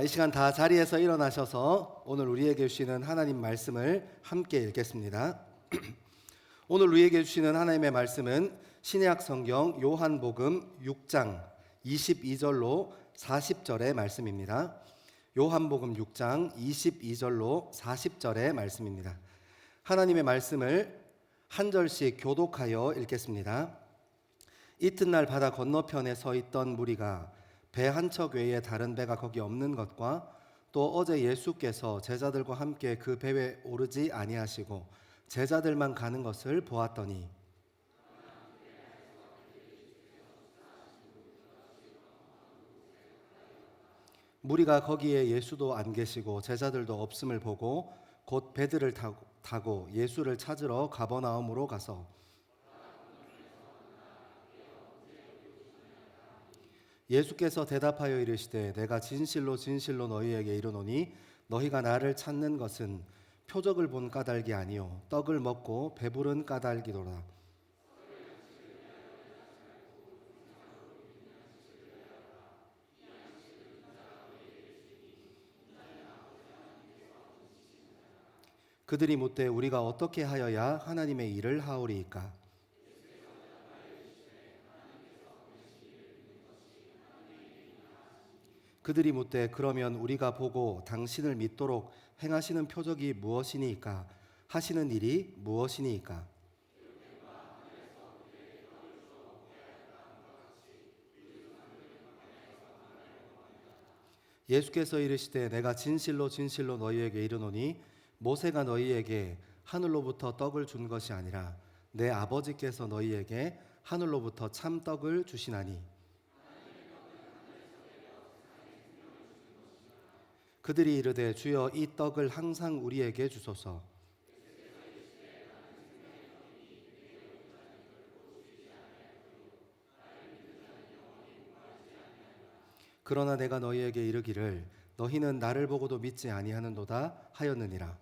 이 시간 다 자리에서 일어나셔서 오늘 우리에게 주시는 하나님 말씀을 함께 읽겠습니다. 오늘 우리에게 주시는 하나님의 말씀은 신약 성경 요한복음 6장 22절로 40절의 말씀입니다. 요한복음 6장 22절로 40절의 말씀입니다. 하나님의 말씀을 한 절씩 교독하여 읽겠습니다. 이튿날 바다 건너편에 서 있던 무리가 배 한 척 외에 다른 배가 거기 없는 것과 또 어제 예수께서 제자들과 함께 그 배에 오르지 아니하시고 제자들만 가는 것을 보았더니 무리가 거기에 예수도 안 계시고 제자들도 없음을 보고 곧 배들을 타고 예수를 찾으러 가버나움으로 가서 예수께서 대답하여 이르시되 내가 진실로 진실로 너희에게 이르노니 너희가 나를 찾는 것은 표적을 본 까닭이 아니요 떡을 먹고 배부른 까닭이도다. 그들이 묻되 우리가 어떻게 하여야 하나님의 일을 하오리이까? 그들이 묻되 그러면 우리가 보고 당신을 믿도록 행하시는 표적이 무엇이니까? 하시는 일이 무엇이니까? 예수께서 이르시되 내가 진실로 진실로 너희에게 이르노니 모세가 너희에게 하늘로부터 떡을 준 것이 아니라 내 아버지께서 너희에게 하늘로부터 참 떡을 주시나니 그들이 이르되 주여 이 떡을 항상 우리에게 주소서. 그러나 내가 너희에게 이르기를 너희는 나를 보고도 믿지 아니하는도다 하였느니라.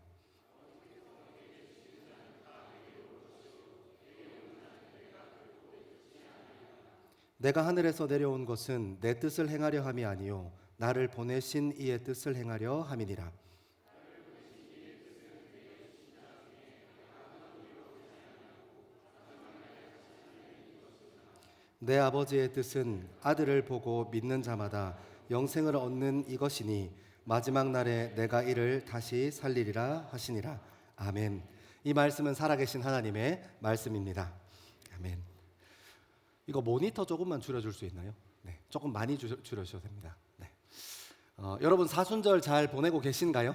내가 하늘에서 내려온 것은 내 뜻을 행하려 함이 아니요 나를 보내신 이의 뜻을 행하려 함이니라. 내 아버지의 뜻은 아들을 보고 믿는 자마다 영생을 얻는 이것이니 마지막 날에 내가 이를 다시 살리리라 하시니라. 아멘. 이 말씀은 살아계신 하나님의 말씀입니다. 아멘. 이거 모니터 조금만 줄여줄 수 있나요? 네, 조금 많이 줄여주셔도 됩니다. 네. 여러분 사순절 잘 보내고 계신가요?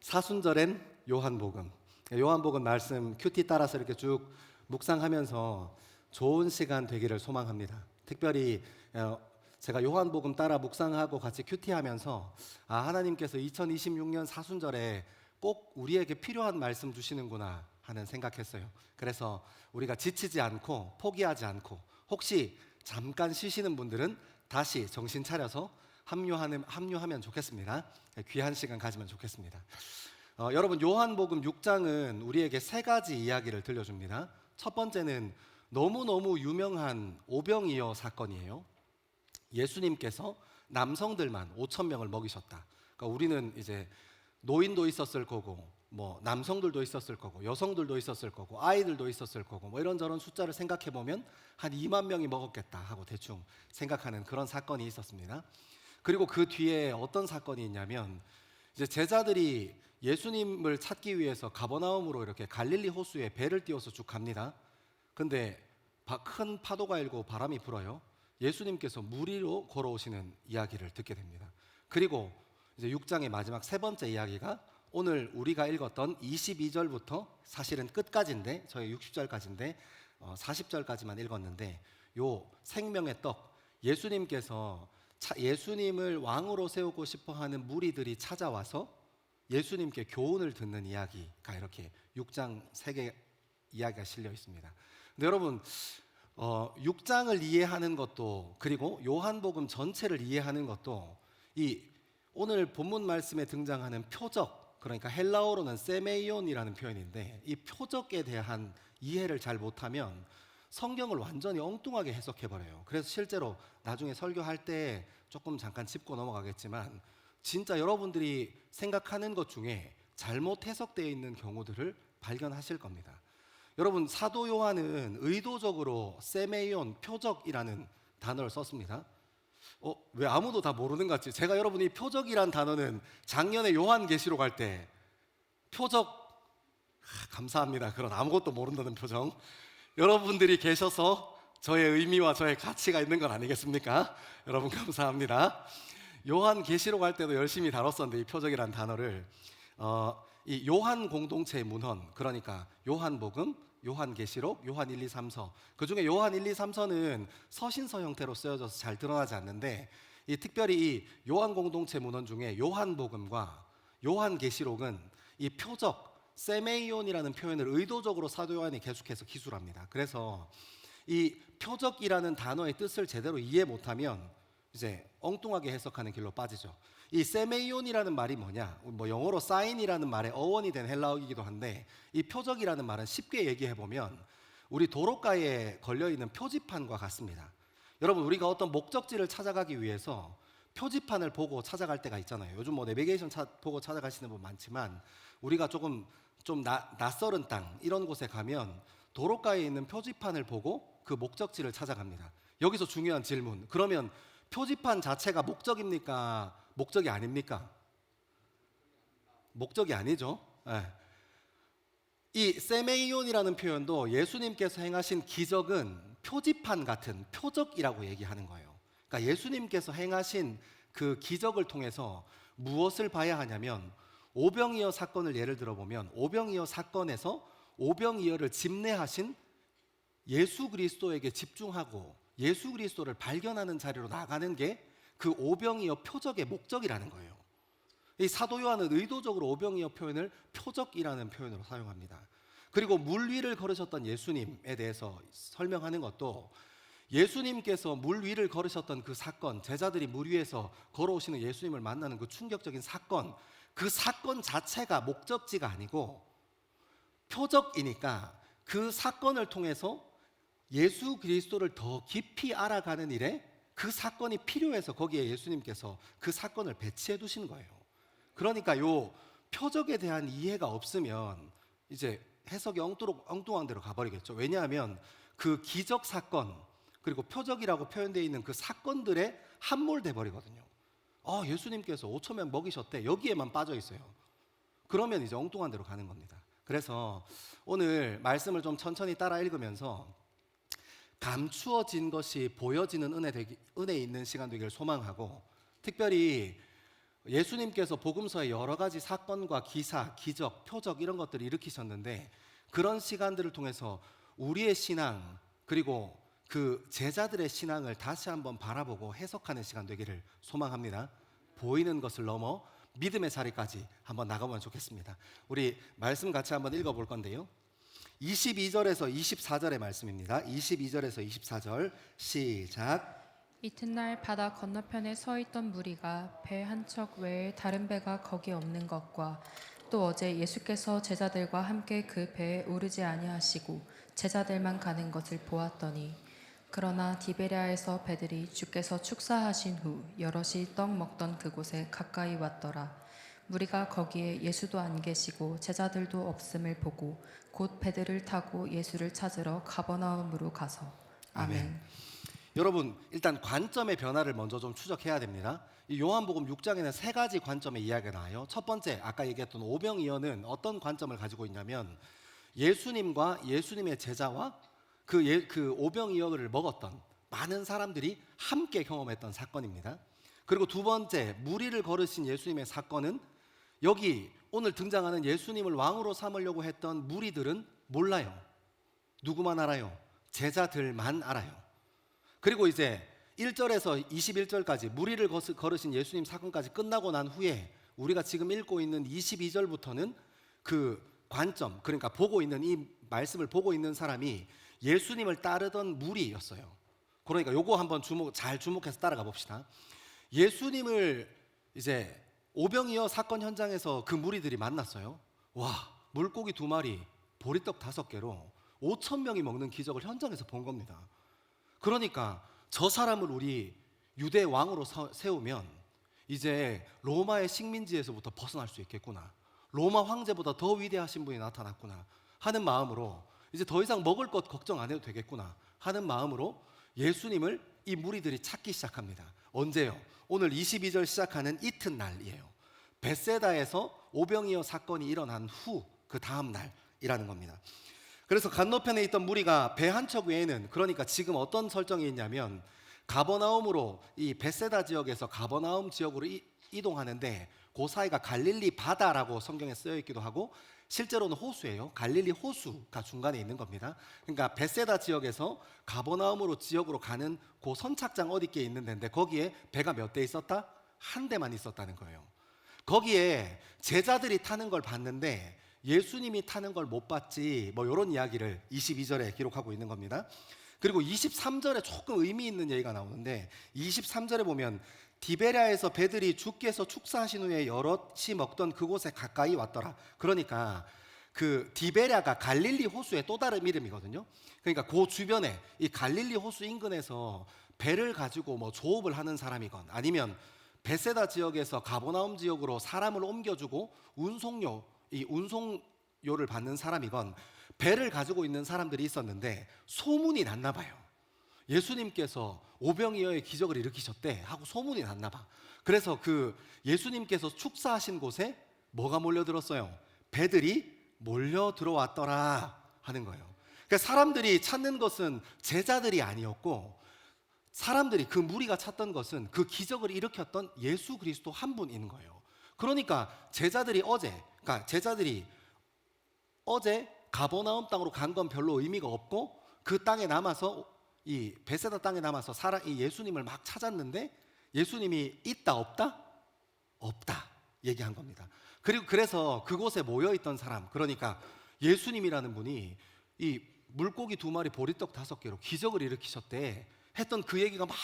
사순절엔 요한복음. 요한복음 말씀 큐티 따라서 이렇게 쭉 묵상하면서 좋은 시간 되기를 소망합니다. 특별히 제가 요한복음 따라 묵상하고 같이 큐티하면서 하나님께서 2026년 사순절에 꼭 우리에게 필요한 말씀 주시는구나 하는 생각했어요. 그래서 우리가 지치지 않고 포기하지 않고 혹시 잠깐 쉬시는 분들은 다시 정신 차려서 합류하면 좋겠습니다. 귀한 시간 가지면 좋겠습니다. 여러분 요한복음 6장은 우리에게 세 가지 이야기를 들려줍니다. 첫 번째는 너무너무 유명한 오병이어 사건이에요. 예수님께서 남성들만 5,000명을 먹이셨다. 그러니까 우리는 이제 노인도 있었을 거고 뭐 남성들도 있었을 거고 여성들도 있었을 거고 아이들도 있었을 거고 뭐 이런저런 숫자를 생각해 보면 한 2만 명이 먹었겠다 하고 대충 생각하는 그런 사건이 있었습니다. 그리고 그 뒤에 어떤 사건이 있냐면 이제 제자들이 예수님을 찾기 위해서 가버나움으로 이렇게 갈릴리 호수에 배를 띄워서 쭉 갑니다. 근데 큰 파도가 일고 바람이 불어요. 예수님께서 물 위로 걸어오시는 이야기를 듣게 됩니다. 그리고 이제 6장의 마지막 세 번째 이야기가 오늘 우리가 읽었던 22절부터 사실은 끝까지인데 저희 60절까지인데 40절까지만 읽었는데 요 생명의 떡 예수님께서 예수님을 왕으로 세우고 싶어하는 무리들이 찾아와서 예수님께 교훈을 듣는 이야기가 이렇게 6장 3개 이야기가 실려 있습니다. 근데 여러분 6장을 이해하는 것도 그리고 요한복음 전체를 이해하는 것도 이 오늘 본문 말씀에 등장하는 표적 그러니까 헬라어로는 세메이온이라는 표현인데 이 표적에 대한 이해를 잘 못하면 성경을 완전히 엉뚱하게 해석해버려요. 그래서 실제로 나중에 설교할 때 조금 잠깐 짚고 넘어가겠지만 진짜 여러분들이 생각하는 것 중에 잘못 해석되어 있는 경우들을 발견하실 겁니다. 여러분, 사도 요한은 의도적으로 세메이온, 표적이라는 단어를 썼습니다. 왜 아무도 다 모르는 것 같지? 제가 여러분이 표적이란 단어는 작년에 요한계시록 할 때 표적, 감사합니다. 그런 아무것도 모른다는 표정. 여러분들이 계셔서 저의 의미와 저의 가치가 있는 건 아니겠습니까? 여러분 감사합니다. 요한계시록 할 때도 열심히 다뤘었는데 이 표적이란 단어를 이 요한 공동체의 문헌, 그러니까 요한복음, 요한계시록, 요한 1, 2, 3서, 그 중에 요한 1, 2, 3서는 서신서 형태로 쓰여져서 잘 드러나지 않는데, 이 특별히 이 요한 공동체 문헌 중에 요한복음과 요한계시록은 이 표적, 세메이온이라는 표현을 의도적으로 사도 요한이 계속해서 기술합니다. 그래서 이 표적이라는 단어의 뜻을 제대로 이해 못하면 이제 엉뚱하게 해석하는 길로 빠지죠. 이 세메이온이라는 말이 뭐냐? 뭐 영어로 사인이라는 말의 어원이 된 헬라어이기도 한데, 이 표적이라는 말은 쉽게 얘기해 보면 우리 도로가에 걸려 있는 표지판과 같습니다. 여러분, 우리가 어떤 목적지를 찾아가기 위해서 표지판을 보고 찾아갈 때가 있잖아요. 요즘 뭐 내비게이션 보고 찾아가시는 분 많지만, 우리가 좀 낯설은 땅 이런 곳에 가면 도로가에 있는 표지판을 보고 그 목적지를 찾아갑니다. 여기서 중요한 질문. 그러면 표지판 자체가 목적입니까? 목적이 아닙니까? 목적이 아니죠. 네. 이 세메이온이라는 표현도 예수님께서 행하신 기적은 표지판 같은 표적이라고 얘기하는 거예요. 그러니까 예수님께서 행하신 그 기적을 통해서 무엇을 봐야 하냐면, 오병이어 사건을 예를 들어보면 오병이어 사건에서 오병이어를 집례하신 예수 그리스도에게 집중하고 예수 그리스도를 발견하는 자리로 나가는 게 그 오병이어 표적의 목적이라는 거예요. 이 사도 요한은 의도적으로 오병이어 표현을 표적이라는 표현으로 사용합니다. 그리고 물 위를 걸으셨던 예수님에 대해서 설명하는 것도, 예수님께서 물 위를 걸으셨던 그 사건, 제자들이 물 위에서 걸어오시는 예수님을 만나는 그 충격적인 사건, 그 사건 자체가 목적지가 아니고 표적이니까 그 사건을 통해서 예수 그리스도를 더 깊이 알아가는 일에 그 사건이 필요해서 거기에 예수님께서 그 사건을 배치해 두신 거예요. 그러니까 요 표적에 대한 이해가 없으면 이제 해석이 엉뚱한 데로 가버리겠죠. 왜냐하면 그 기적 사건, 그리고 표적이라고 표현되어 있는 그 사건들에 함몰돼 버리거든요. 예수님께서 5천 명 먹이셨대, 여기에만 빠져 있어요. 그러면 이제 엉뚱한 데로 가는 겁니다. 그래서 오늘 말씀을 좀 천천히 따라 읽으면서 감추어진 것이 보여지는 은혜 있는 시간 되기를 소망하고, 특별히 예수님께서 복음서에 여러 가지 사건과 기사, 기적, 표적 이런 것들을 일으키셨는데, 그런 시간들을 통해서 우리의 신앙, 그리고 그 제자들의 신앙을 다시 한번 바라보고 해석하는 시간 되기를 소망합니다. 보이는 것을 넘어 믿음의 자리까지 한번 나가보면 좋겠습니다. 우리 말씀 같이 한번 읽어볼 건데요, 22절에서 24절의 말씀입니다. 22절에서 24절 시작. 이튿날 바다 건너편에 서 있던 무리가 배 한 척 외에 다른 배가 거기 없는 것과, 또 어제 예수께서 제자들과 함께 그 배에 오르지 아니하시고 제자들만 가는 것을 보았더니, 그러나 디베랴에서 배들이 주께서 축사하신 후 여럿이 떡 먹던 그곳에 가까이 왔더라. 무리가 거기에 예수도 안 계시고 제자들도 없음을 보고 곧 배들을 타고 예수를 찾으러 가버나움으로 가서. 아멘. 여러분, 일단 관점의 변화를 먼저 좀 추적해야 됩니다. 이 요한복음 6장에는 세 가지 관점의 이야기가 나와요. 첫 번째, 아까 얘기했던 오병이어는 어떤 관점을 가지고 있냐면, 예수님과 예수님의 제자와 그 오병이어를 먹었던 많은 사람들이 함께 경험했던 사건입니다. 그리고 두 번째, 무리를 걸으신 예수님의 사건은, 여기 오늘 등장하는 예수님을 왕으로 삼으려고 했던 무리들은 몰라요. 누구만 알아요? 제자들만 알아요. 그리고 이제 1절에서 21절까지 무리를 걸으신 예수님 사건까지 끝나고 난 후에 우리가 지금 읽고 있는 22절부터는 그 관점, 그러니까 보고 있는 이 말씀을 보고 있는 사람이 예수님을 따르던 무리였어요. 그러니까 요거 한번 잘 주목해서 따라가 봅시다. 예수님을 이제 오병이어 사건 현장에서 그 무리들이 만났어요. 와, 물고기 2마리, 보리떡 5개로 5천 명이 먹는 기적을 현장에서 본 겁니다. 그러니까 저 사람을 우리 유대 왕으로 세우면 이제 로마의 식민지에서부터 벗어날 수 있겠구나, 로마 황제보다 더 위대하신 분이 나타났구나 하는 마음으로 이제 더 이상 먹을 것 걱정 안 해도 되겠구나 하는 마음으로 예수님을 이 무리들이 찾기 시작합니다. 언제요? 오늘 22절 시작하는 이튿날이에요. 벳세다에서 오병이어 사건이 일어난 후 그 다음 날이라는 겁니다. 그래서 건너편에 있던 무리가 배 한 척 외에는, 그러니까 지금 어떤 설정이 있냐면 가버나움으로, 이 벳세다 지역에서 가버나움 지역으로 이동하는데 그 사이가 갈릴리 바다라고 성경에 쓰여 있기도 하고 실제로는 호수예요. 갈릴리 호수가 중간에 있는 겁니다. 그러니까 벳세다 지역에서 가버나움으로 지역으로 가는 그 선착장 어디께 있는 데인데 거기에 배가 몇 대 있었다? 한 대만 있었다는 거예요. 거기에 제자들이 타는 걸 봤는데 예수님이 타는 걸 못 봤지, 뭐 이런 이야기를 22절에 기록하고 있는 겁니다. 그리고 23절에 조금 의미 있는 얘기가 나오는데 23절에 보면 디베랴에서 배들이 주께서 축사하신 후에 여럿이 먹던 그곳에 가까이 왔더라. 그러니까 그 디베랴가 갈릴리 호수의 또 다른 이름이거든요. 그러니까 그 주변에 이 갈릴리 호수 인근에서 배를 가지고 뭐 조업을 하는 사람이건 아니면 벳세다 지역에서 가버나움 지역으로 사람을 옮겨주고 운송료를 받는 사람이건 배를 가지고 있는 사람들이 있었는데 소문이 났나 봐요. 예수님께서 오병이어의 기적을 일으키셨대 하고 소문이 났나 봐. 그래서 그 예수님께서 축사하신 곳에 뭐가 몰려들었어요? 배들이 몰려들어왔더라 하는 거예요. 그러니까 사람들이 찾는 것은 제자들이 아니었고, 사람들이, 그 무리가 찾던 것은 그 기적을 일으켰던 예수 그리스도 한 분인 거예요. 그러니까 제자들이 어제 가버나움 땅으로 간 건 별로 의미가 없고 그 땅에 남아서, 이 벳세다 땅에 남아서 이 예수님을 막 찾았는데 예수님이 있다 없다? 없다 얘기한 겁니다. 그리고 그래서 그곳에 모여있던 사람, 그러니까 예수님이라는 분이 이 물고기 2마리 보리떡 5개로 기적을 일으키셨대 했던 그 얘기가 막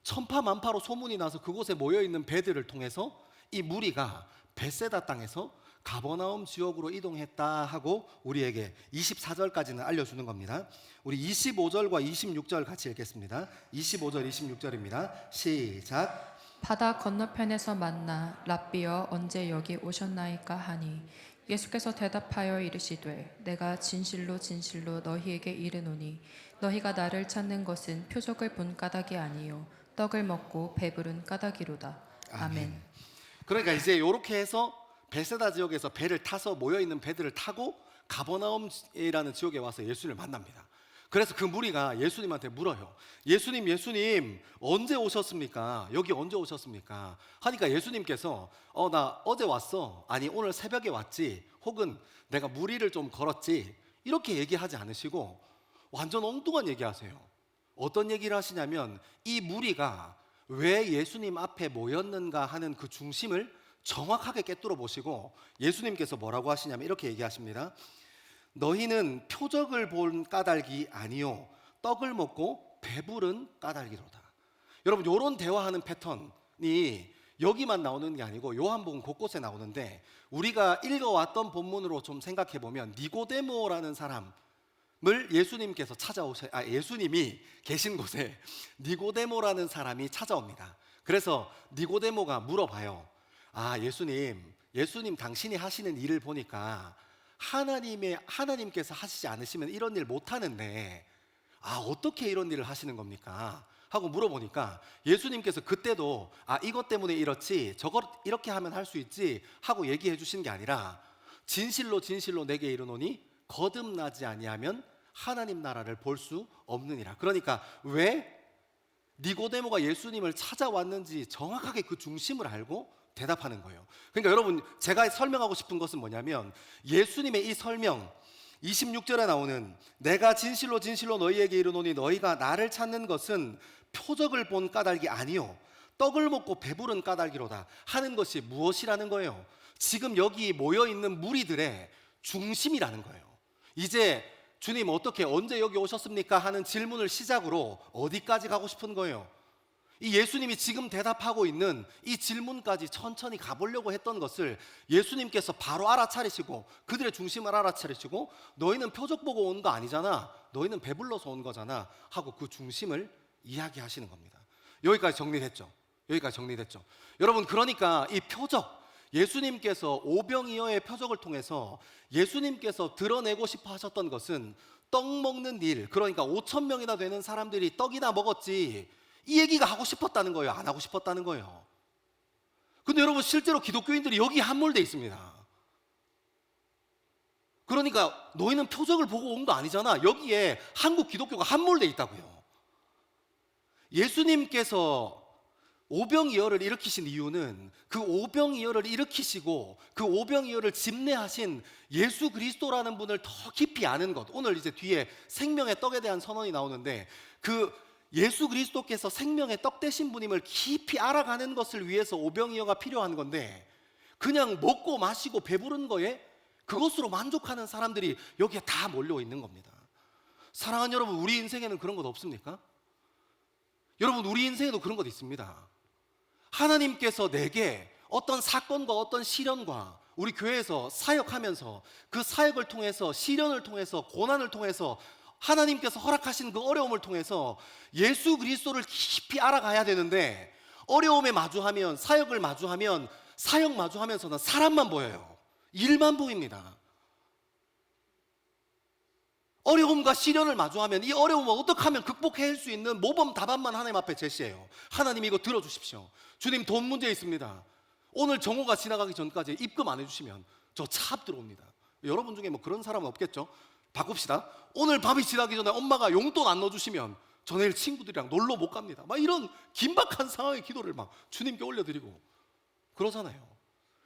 천파만파로 소문이 나서 그곳에 모여있는 배들을 통해서 이 무리가 벳세다 땅에서 가버나움 지역으로 이동했다 하고 우리에게 24절까지는 알려주는 겁니다. 우리 25절과 26절 같이 읽겠습니다. 25절 26절입니다. 시작. 바다 건너편에서 만나 랍비여 언제 여기 오셨나이까 하니 예수께서 대답하여 이르시되 내가 진실로 진실로 너희에게 이르노니 너희가 나를 찾는 것은 표적을 본 까닭이 아니요 떡을 먹고 배부른 까닭이로다. 아멘. 그러니까 이제 이렇게 해서 벳세다 지역에서 배를 타서 모여있는 배들을 타고 가버나움이라는 지역에 와서 예수님을 만납니다. 그래서 그 무리가 예수님한테 물어요. 예수님 언제 오셨습니까? 여기 언제 오셨습니까? 하니까 예수님께서 나 어제 왔어, 아니 오늘 새벽에 왔지, 혹은 내가 무리를 좀 걸었지, 이렇게 얘기하지 않으시고 완전 엉뚱한 얘기하세요. 어떤 얘기를 하시냐면 이 무리가 왜 예수님 앞에 모였는가 하는 그 중심을 정확하게 꿰뚫어 보시고 예수님께서 뭐라고 하시냐면 이렇게 얘기하십니다. 너희는 표적을 본 까닭이 아니요 떡을 먹고 배부른 까닭이로다. 여러분, 이런 대화하는 패턴이 여기만 나오는 게 아니고 요한복음 곳곳에 나오는데 우리가 읽어왔던 본문으로 좀 생각해 보면 니고데모라는 사람을 예수님께서 예수님이 계신 곳에 니고데모라는 사람이 찾아옵니다. 그래서 니고데모가 물어봐요. 예수님 당신이 하시는 일을 보니까 하나님께서 하시지 않으시면 이런 일 못 하는데 어떻게 이런 일을 하시는 겁니까? 하고 물어보니까 예수님께서 그때도 이것 때문에 이렇지 저것 이렇게 하면 할 수 있지 하고 얘기해 주신 게 아니라 진실로 진실로 내게 이르노니 거듭나지 아니하면 하나님 나라를 볼 수 없느니라. 그러니까 왜 니고데모가 예수님을 찾아왔는지 정확하게 그 중심을 알고 대답하는 거예요. 그러니까 여러분, 제가 설명하고 싶은 것은 뭐냐면 예수님의 이 설명 26절에 나오는 내가 진실로 진실로 너희에게 이르노니 너희가 나를 찾는 것은 표적을 본 까닭이 아니요 떡을 먹고 배부른 까닭이로다 하는 것이 무엇이라는 거예요? 지금 여기 모여있는 무리들의 중심이라는 거예요. 이제 주님 언제 여기 오셨습니까? 하는 질문을 시작으로 어디까지 가고 싶은 거예요? 이 예수님이 지금 대답하고 있는 이 질문까지 천천히 가보려고 했던 것을 예수님께서 바로 알아차리시고 그들의 중심을 알아차리시고 너희는 표적 보고 온 거 아니잖아, 너희는 배불러서 온 거잖아 하고 그 중심을 이야기하시는 겁니다. 여기까지 정리됐죠? 여기까지 정리됐죠. 여러분, 그러니까 이 표적, 예수님께서 오병이어의 표적을 통해서 예수님께서 드러내고 싶어 하셨던 것은 떡 먹는 일, 그러니까 5천 명이나 되는 사람들이 떡이나 먹었지, 이 얘기가 하고 싶었다는 거예요? 안 하고 싶었다는 거예요? 근데 여러분, 실제로 기독교인들이 여기 함몰되어 있습니다. 그러니까 너희는 표적을 보고 온 거 아니잖아. 여기에 한국 기독교가 함몰되어 있다고요. 예수님께서 오병이어를 일으키신 이유는 그 오병이어를 일으키시고 그 오병이어를 집례하신 예수 그리스도라는 분을 더 깊이 아는 것. 오늘 이제 뒤에 생명의 떡에 대한 선언이 나오는데, 그 예수 그리스도께서 생명의 떡 되신 분임을 깊이 알아가는 것을 위해서 오병이어가 필요한 건데, 그냥 먹고 마시고 배부른 거에 그것으로 만족하는 사람들이 여기에 다 몰려 있는 겁니다. 사랑하는 여러분, 우리 인생에는 그런 것 없습니까? 여러분, 우리 인생에도 그런 것 있습니다. 하나님께서 내게 어떤 사건과 어떤 시련과 우리 교회에서 사역하면서 그 사역을 통해서, 시련을 통해서, 고난을 통해서, 하나님께서 허락하신 그 어려움을 통해서 예수 그리스도를 깊이 알아가야 되는데, 어려움에 마주하면, 사역을 마주하면, 사역 마주하면서는 사람만 보여요. 일만 보입니다. 어려움과 시련을 마주하면 이 어려움을 어떻게 하면 극복해낼 수 있는 모범 답안만 하나님 앞에 제시해요. 하나님, 이거 들어주십시오. 주님, 돈 문제 있습니다. 오늘 정오가 지나가기 전까지 입금 안 해주시면 저 차 앞 들어옵니다. 여러분 중에 뭐 그런 사람은 없겠죠? 바꿉시다. 오늘 밤이 지나기 전에 엄마가 용돈 안 넣어주시면 저 내일 친구들이랑 놀러 못 갑니다. 막 이런 긴박한 상황의 기도를 막 주님께 올려드리고 그러잖아요.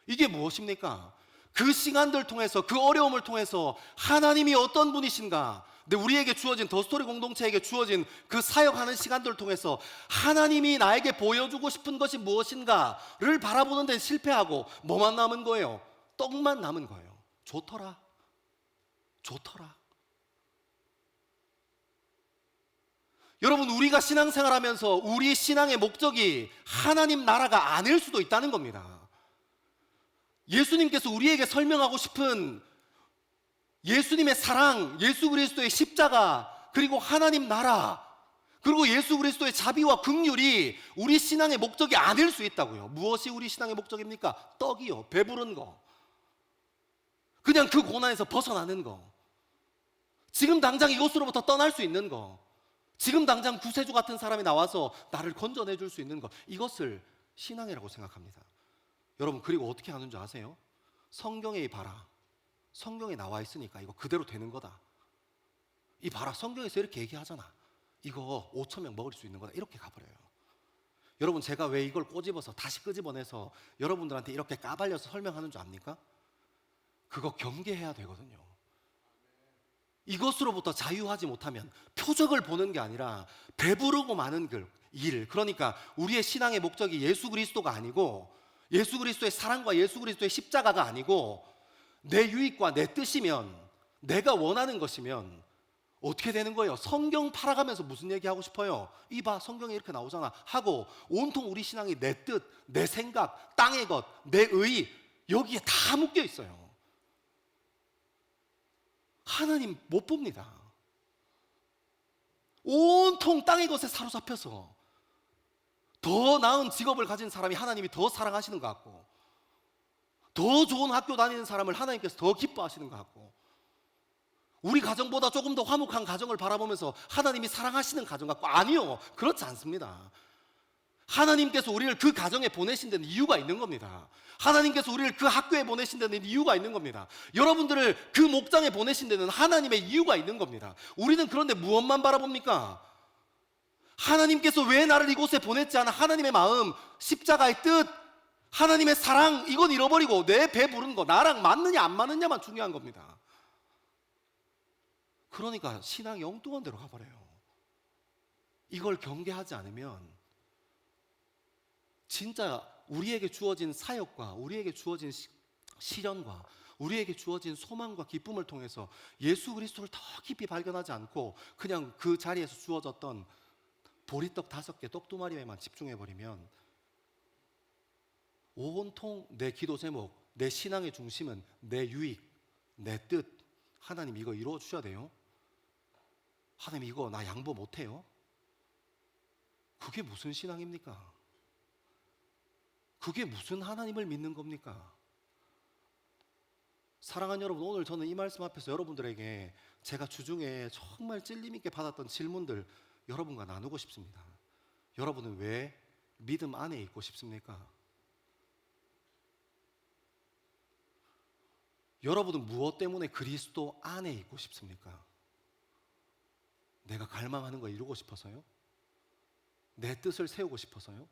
이게 무엇입니까? 그 시간들 통해서, 그 어려움을 통해서 하나님이 어떤 분이신가, 근데 우리에게 주어진, 더스토리 공동체에게 주어진 그 사역하는 시간들을 통해서 하나님이 나에게 보여주고 싶은 것이 무엇인가를 바라보는 데 실패하고 뭐만 남은 거예요? 떡만 남은 거예요. 좋더라, 좋더라. 여러분, 우리가 신앙생활하면서 우리 신앙의 목적이 하나님 나라가 아닐 수도 있다는 겁니다. 예수님께서 우리에게 설명하고 싶은 예수님의 사랑, 예수 그리스도의 십자가, 그리고 하나님 나라, 그리고 예수 그리스도의 자비와 긍휼이 우리 신앙의 목적이 아닐 수 있다고요. 무엇이 우리 신앙의 목적입니까? 떡이요, 배부른 거, 그냥 그 고난에서 벗어나는 거, 지금 당장 이곳으로부터 떠날 수 있는 거, 지금 당장 구세주 같은 사람이 나와서 나를 건져내줄 수 있는 거, 이것을 신앙이라고 생각합니다. 여러분, 그리고 어떻게 하는 줄 아세요? 성경에 봐라, 성경에 나와 있으니까 이거 그대로 되는 거다. 이 봐라, 성경에서 이렇게 얘기하잖아. 이거 5천 명 먹을 수 있는 거다. 이렇게 가버려요. 여러분, 제가 왜 이걸 꼬집어서 다시 끄집어내서 여러분들한테 이렇게 까발려서 설명하는 줄 압니까? 그거 경계해야 되거든요. 이것으로부터 자유하지 못하면 표적을 보는 게 아니라 배부르고 많은 일, 그러니까 우리의 신앙의 목적이 예수 그리스도가 아니고, 예수 그리스도의 사랑과 예수 그리스도의 십자가가 아니고 내 유익과 내 뜻이면, 내가 원하는 것이면 어떻게 되는 거예요? 성경 팔아가면서 무슨 얘기하고 싶어요? 이봐, 성경에 이렇게 나오잖아 하고 온통 우리 신앙이 내 뜻, 내 생각, 땅의 것, 내 의, 여기에 다 묶여 있어요. 하나님 못 봅니다. 온통 땅의 것에 사로잡혀서 더 나은 직업을 가진 사람이 하나님이 더 사랑하시는 것 같고, 더 좋은 학교 다니는 사람을 하나님께서 더 기뻐하시는 것 같고, 우리 가정보다 조금 더 화목한 가정을 바라보면서 하나님이 사랑하시는 가정 같고, 아니요, 그렇지 않습니다. 하나님께서 우리를 그 가정에 보내신 데는 이유가 있는 겁니다. 하나님께서 우리를 그 학교에 보내신 데는 이유가 있는 겁니다. 여러분들을 그 목장에 보내신 데는 하나님의 이유가 있는 겁니다. 우리는 그런데 무엇만 바라봅니까? 하나님께서 왜 나를 이곳에 보냈지 않은 하나님의 마음, 십자가의 뜻, 하나님의 사랑, 이건 잃어버리고 내 배 부른 거, 나랑 맞느냐 안 맞느냐만 중요한 겁니다. 그러니까 신앙이 엉뚱한 데로 가버려요. 이걸 경계하지 않으면 진짜 우리에게 주어진 사역과 우리에게 주어진 시련과 우리에게 주어진 소망과 기쁨을 통해서 예수 그리스도를 더 깊이 발견하지 않고 그냥 그 자리에서 주어졌던 보리떡 5개, 떡 2마리에만 집중해버리면 온통 내 기도 제목, 내 신앙의 중심은 내 유익, 내 뜻, 하나님 이거 이루어 주셔야 돼요. 하나님 이거 나 양보 못해요. 그게 무슨 신앙입니까? 그게 무슨 하나님을 믿는 겁니까? 사랑하는 여러분, 오늘 저는 이 말씀 앞에서 여러분들에게 제가 주중에 정말 찔림 있게 받았던 질문들 여러분과 나누고 싶습니다. 여러분은 왜 믿음 안에 있고 싶습니까? 여러분은 무엇 때문에 그리스도 안에 있고 싶습니까? 내가 갈망하는 걸 이루고 싶어서요? 내 뜻을 세우고 싶어서요?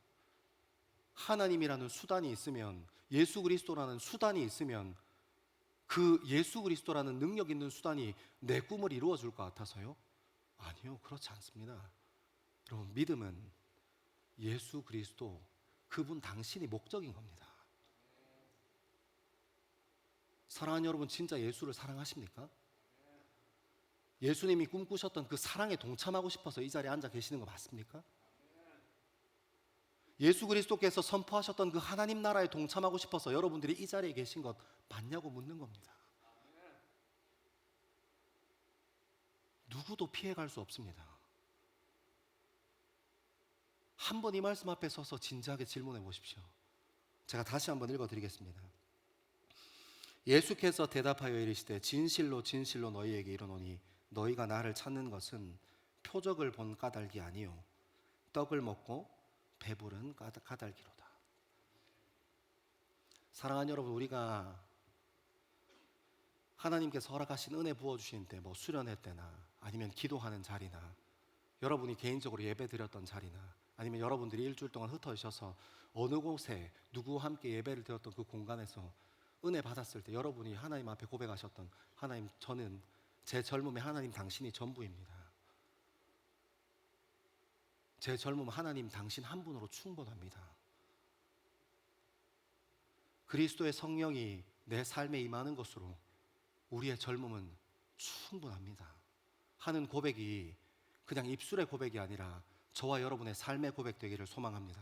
하나님이라는 수단이 있으면, 예수 그리스도라는 수단이 있으면 그 예수 그리스도라는 능력 있는 수단이 내 꿈을 이루어 줄 것 같아서요? 아니요, 그렇지 않습니다. 여러분, 믿음은 예수 그리스도, 그분 당신이 목적인 겁니다. 사랑하는 여러분, 진짜 예수를 사랑하십니까? 예수님이 꿈꾸셨던 그 사랑에 동참하고 싶어서 이 자리에 앉아 계시는 거 맞습니까? 예수 그리스도께서 선포하셨던 그 하나님 나라에 동참하고 싶어서 여러분들이 이 자리에 계신 것 맞냐고 묻는 겁니다. 누구도 피해갈 수 없습니다. 한번 이 말씀 앞에 서서 진지하게 질문해 보십시오. 제가 다시 한번 읽어드리겠습니다. 예수께서 대답하여 이르시되 진실로 진실로 너희에게 이르노니 너희가 나를 찾는 것은 표적을 본 까닭이 아니요 떡을 먹고 배부른 까닭이로다. 사랑하는 여러분, 우리가 하나님께서 허락하신 은혜 부어주신 때, 뭐 수련회 때나 아니면 기도하는 자리나 여러분이 개인적으로 예배 드렸던 자리나 아니면 여러분들이 일주일 동안 흩어지셔서 어느 곳에 누구와 함께 예배를 드렸던 그 공간에서 은혜 받았을 때 여러분이 하나님 앞에 고백하셨던, 하나님, 저는 제 젊음에 하나님 당신이 전부입니다. 제 젊음은 하나님 당신 한 분으로 충분합니다. 그리스도의 성령이 내 삶에 임하는 것으로 우리의 젊음은 충분합니다 하는 고백이 그냥 입술의 고백이 아니라 저와 여러분의 삶의 고백 되기를 소망합니다.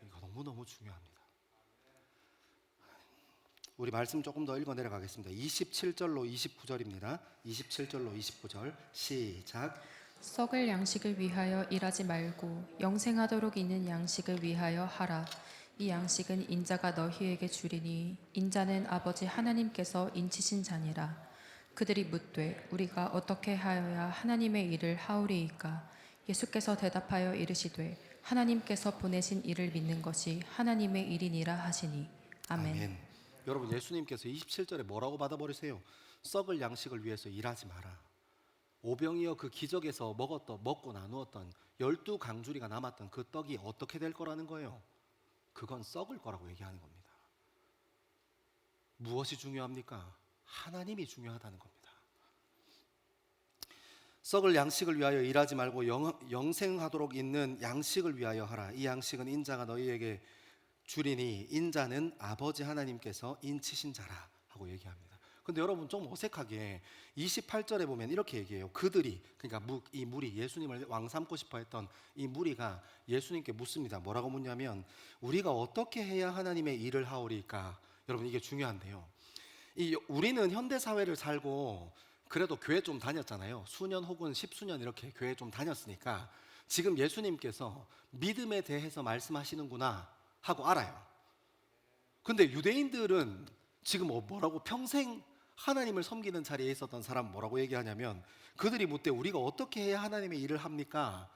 이거 너무너무 중요합니다. 우리 말씀 조금 더 읽어 내려가겠습니다. 27절로 29절입니다. 27절로 29절 시작. 썩을 양식을 위하여 일하지 말고 영생하도록 있는 양식을 위하여 하라. 이 양식은 인자가 너희에게 주리니 인자는 아버지 하나님께서 인치신 자니라. 그들이 묻되 우리가 어떻게 하여야 하나님의 일을 하오리이까? 예수께서 대답하여 이르시되 하나님께서 보내신 이를 믿는 것이 하나님의 일이니라 하시니. 아멘. 여러분, 예수님께서 27절에 뭐라고 받아버리세요? 썩을 양식을 위해서 일하지 마라. 오병이어 그 기적에서 먹고 나누었던 12강주리가 남았던 그 떡이 어떻게 될 거라는 거예요? 그건 썩을 거라고 얘기하는 겁니다. 무엇이 중요합니까? 하나님이 중요하다는 겁니다. 썩을 양식을 위하여 일하지 말고 영생하도록 있는 양식을 위하여 하라. 이 양식은 인자가 너희에게 주리니 인자는 아버지 하나님께서 인치신 자라 하고 얘기합니다. 근데 여러분, 좀 어색하게 28절에 보면 이렇게 얘기해요. 그들이, 그러니까 이 무리, 예수님을 왕 삼고 싶어 했던 이 무리가 예수님께 묻습니다. 뭐라고 묻냐면 우리가 어떻게 해야 하나님의 일을 하오리까? 여러분, 이게 중요한데요, 우리는 현대사회를 살고 그래도 교회 좀 다녔잖아요. 수년 혹은 십수년 이렇게 교회 좀 다녔으니까 지금 예수님께서 믿음에 대해서 말씀하시는구나 하고 알아요. 근데 유대인들은 지금 뭐라고, 평생 하나님을 섬기는 자리에 있었던 사람 뭐라고 얘기하냐면, 그들이 묻되 우리가 어떻게 해야 하나님의 일을 합니까?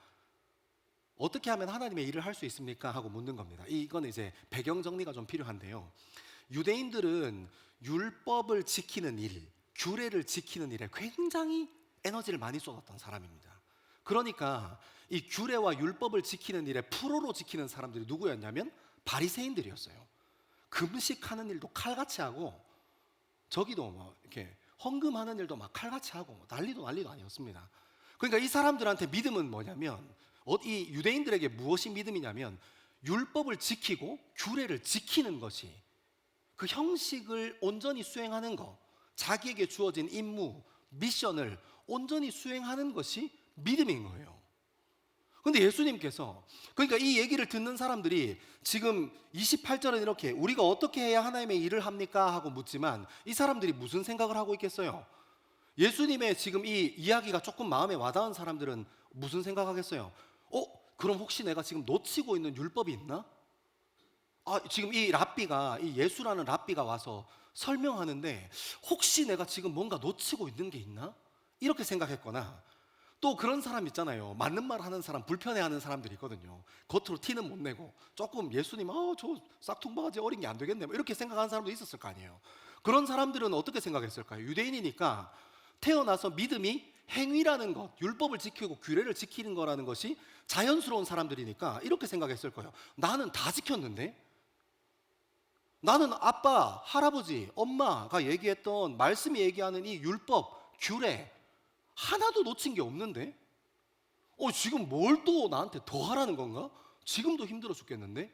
어떻게 하면 하나님의 일을 할 수 있습니까? 하고 묻는 겁니다. 이건 이제 배경 정리가 좀 필요한데요, 유대인들은 율법을 지키는 일, 규례를 지키는 일에 굉장히 에너지를 많이 쏟았던 사람입니다. 그러니까 이 규례와 율법을 지키는 일에 프로로 지키는 사람들이 누구였냐면 바리새인들이었어요. 금식하는 일도 칼같이 하고, 저기도 뭐 이렇게 헌금하는 일도 막 칼같이 하고, 뭐 난리도 아니었습니다. 그러니까 이 사람들한테 믿음은 뭐냐면, 이 유대인들에게 무엇이 믿음이냐면 율법을 지키고 규례를 지키는 것이, 그 형식을 온전히 수행하는 것, 자기에게 주어진 임무, 미션을 온전히 수행하는 것이 믿음인 거예요. 근데 예수님께서, 그러니까 이 얘기를 듣는 사람들이 지금 28절은 이렇게 우리가 어떻게 해야 하나님의 일을 합니까? 하고 묻지만 이 사람들이 무슨 생각을 하고 있겠어요? 예수님의 지금 이 이야기가 조금 마음에 와닿은 사람들은 무슨 생각하겠어요? 그럼 혹시 내가 지금 놓치고 있는 율법이 있나? 지금 이 랍비가, 이 예수라는 랍비가 와서 설명하는데 혹시 내가 지금 뭔가 놓치고 있는 게 있나? 이렇게 생각했거나, 또 그런 사람 있잖아요. 맞는 말 하는 사람, 불편해하는 사람들이 있거든요. 겉으로 티는 못 내고 조금 예수님 저 싹퉁바가지 어린 게 안 되겠네 뭐 이렇게 생각하는 사람도 있었을 거 아니에요. 그런 사람들은 어떻게 생각했을까요? 유대인이니까 태어나서 믿음이 행위라는 것, 율법을 지키고 규례를 지키는 거라는 것이 자연스러운 사람들이니까 이렇게 생각했을 거예요. 나는 다 지켰는데, 나는 아빠, 할아버지, 엄마가 얘기했던, 말씀이 얘기하는 이 율법, 규례 하나도 놓친 게 없는데 지금 뭘 또 나한테 더 하라는 건가? 지금도 힘들어 죽겠는데?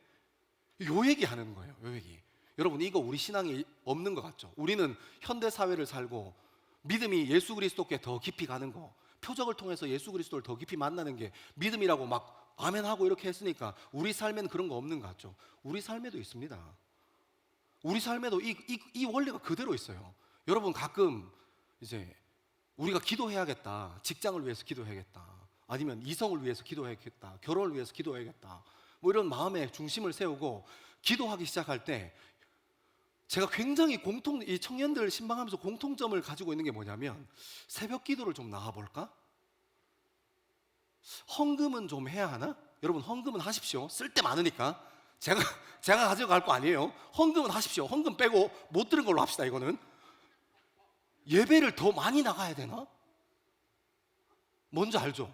요 얘기 하는 거예요. 요 얘기. 여러분, 이거 우리 신앙에 없는 것 같죠? 우리는 현대 사회를 살고 믿음이 예수 그리스도께 더 깊이 가는 거, 표적을 통해서 예수 그리스도를 더 깊이 만나는 게 믿음이라고 막 아멘하고 이렇게 했으니까 우리 삶에는 그런 거 없는 것 같죠? 우리 삶에도 있습니다. 우리 삶에도 이 원리가 그대로 있어요. 여러분, 가끔 이제 우리가 기도해야겠다, 직장을 위해서 기도해야겠다, 아니면 이성을 위해서 기도해야겠다, 결혼을 위해서 기도해야겠다, 뭐 이런 마음의 중심을 세우고 기도하기 시작할 때 제가 굉장히 이 청년들 신방하면서 공통점을 가지고 있는 게 뭐냐면, 새벽 기도를 좀 나와볼까? 헌금은 좀 해야 하나? 여러분, 헌금은 하십시오. 쓸 데 많으니까. 제가 가져갈 거 아니에요. 헌금은 하십시오. 헌금 빼고 못 들은 걸로 합시다. 이거는 예배를 더 많이 나가야 되나? 뭔지 알죠?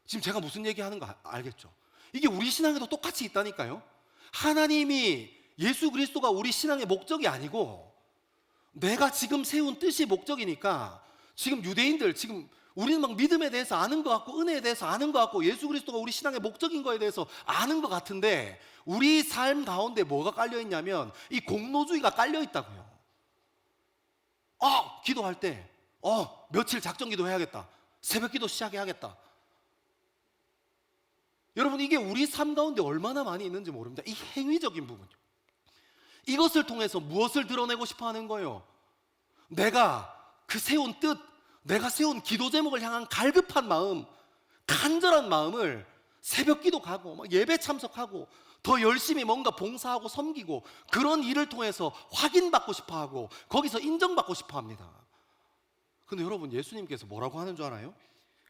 지금 제가 무슨 얘기하는 거 알겠죠? 이게 우리 신앙에도 똑같이 있다니까요. 하나님이, 예수 그리스도가 우리 신앙의 목적이 아니고 내가 지금 세운 뜻이 목적이니까, 지금 유대인들, 지금 우리는 막 믿음에 대해서 아는 것 같고 은혜에 대해서 아는 것 같고 예수 그리스도가 우리 신앙의 목적인 거에 대해서 아는 것 같은데, 우리 삶 가운데 뭐가 깔려 있냐면 이 공로주의가 깔려 있다고요. 기도할 때 며칠 작정 기도해야겠다, 새벽 기도 시작해야겠다. 여러분, 이게 우리 삶 가운데 얼마나 많이 있는지 모릅니다. 이 행위적인 부분요. 이것을 통해서 무엇을 드러내고 싶어 하는 거예요? 내가 그 세운 뜻, 내가 세운 기도 제목을 향한 갈급한 마음, 간절한 마음을 새벽 기도 가고 막 예배 참석하고 더 열심히 뭔가 봉사하고 섬기고 그런 일을 통해서 확인받고 싶어 하고 거기서 인정받고 싶어 합니다. 근데 여러분, 예수님께서 뭐라고 하는 줄 알아요?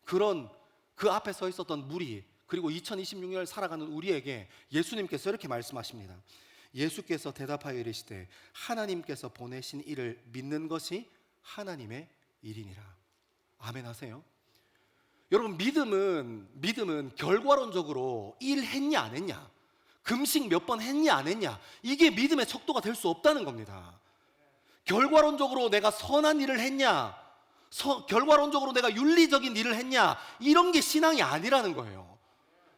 그 앞에 서 있었던 무리, 그리고 2026년을 살아가는 우리에게 예수님께서 이렇게 말씀하십니다. 예수께서 대답하여 이르시되 하나님께서 보내신 이를 믿는 것이 하나님의 일이니라. 아멘 하세요. 여러분, 믿음은 결과론적으로 일 했냐 안 했냐, 금식 몇 번 했냐 안 했냐, 이게 믿음의 척도가 될 수 없다는 겁니다. 결과론적으로 내가 선한 일을 했냐, 결과론적으로 내가 윤리적인 일을 했냐, 이런 게 신앙이 아니라는 거예요.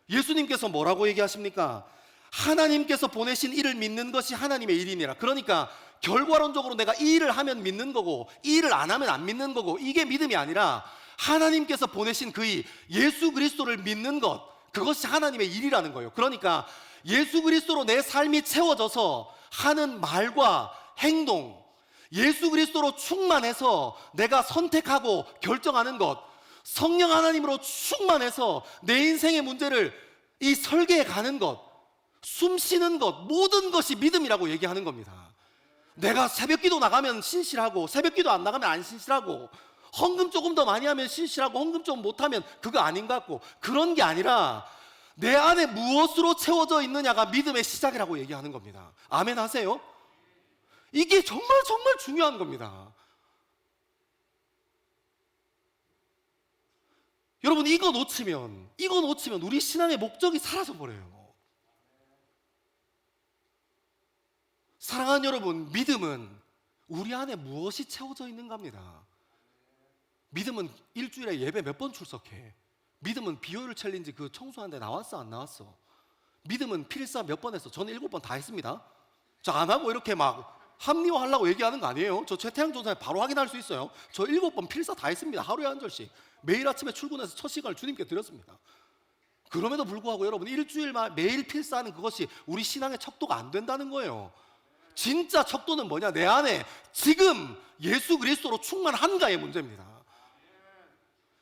예수님께서 뭐라고 얘기하십니까? 하나님께서 보내신 일을 믿는 것이 하나님의 일이니라. 그러니까 결과론적으로 내가 이 일을 하면 믿는 거고 이 일을 안 하면 안 믿는 거고, 이게 믿음이 아니라 하나님께서 보내신 그 일, 예수 그리스도를 믿는 것, 그것이 하나님의 일이라는 거예요. 그러니까 예수 그리스도로 내 삶이 채워져서 하는 말과 행동, 예수 그리스도로 충만해서 내가 선택하고 결정하는 것, 성령 하나님으로 충만해서 내 인생의 문제를 이 설계해 가는 것, 숨 쉬는 것, 모든 것이 믿음이라고 얘기하는 겁니다. 내가 새벽 기도 나가면 신실하고 새벽 기도 안 나가면 안 신실하고, 헌금 조금 더 많이 하면 신실하고 헌금 좀 못하면 그거 아닌 것 같고, 그런 게 아니라 내 안에 무엇으로 채워져 있느냐가 믿음의 시작이라고 얘기하는 겁니다. 아멘 하세요? 이게 정말 중요한 겁니다. 여러분, 이거 놓치면 우리 신앙의 목적이 사라져 버려요. 사랑하는 여러분, 믿음은 우리 안에 무엇이 채워져 있는가입니다. 믿음은 일주일에 예배 몇 번 출석해? 믿음은 비효율 챌린지 그 청소하는데 나왔어 안 나왔어? 믿음은 필사 몇 번 했어? 저는 7번 다 했습니다. 저 안 하고 이렇게 막 합리화하려고 얘기하는 거 아니에요. 저 최태양 전사에 바로 확인할 수 있어요. 저 7번 필사 다 했습니다. 하루에 한 절씩 매일 아침에 출근해서 첫 시간을 주님께 드렸습니다. 그럼에도 불구하고 여러분, 일주일만 매일 필사하는 그것이 우리 신앙의 척도가 안 된다는 거예요. 진짜 척도는 뭐냐? 내 안에 지금 예수 그리스도로 충만한가의 문제입니다.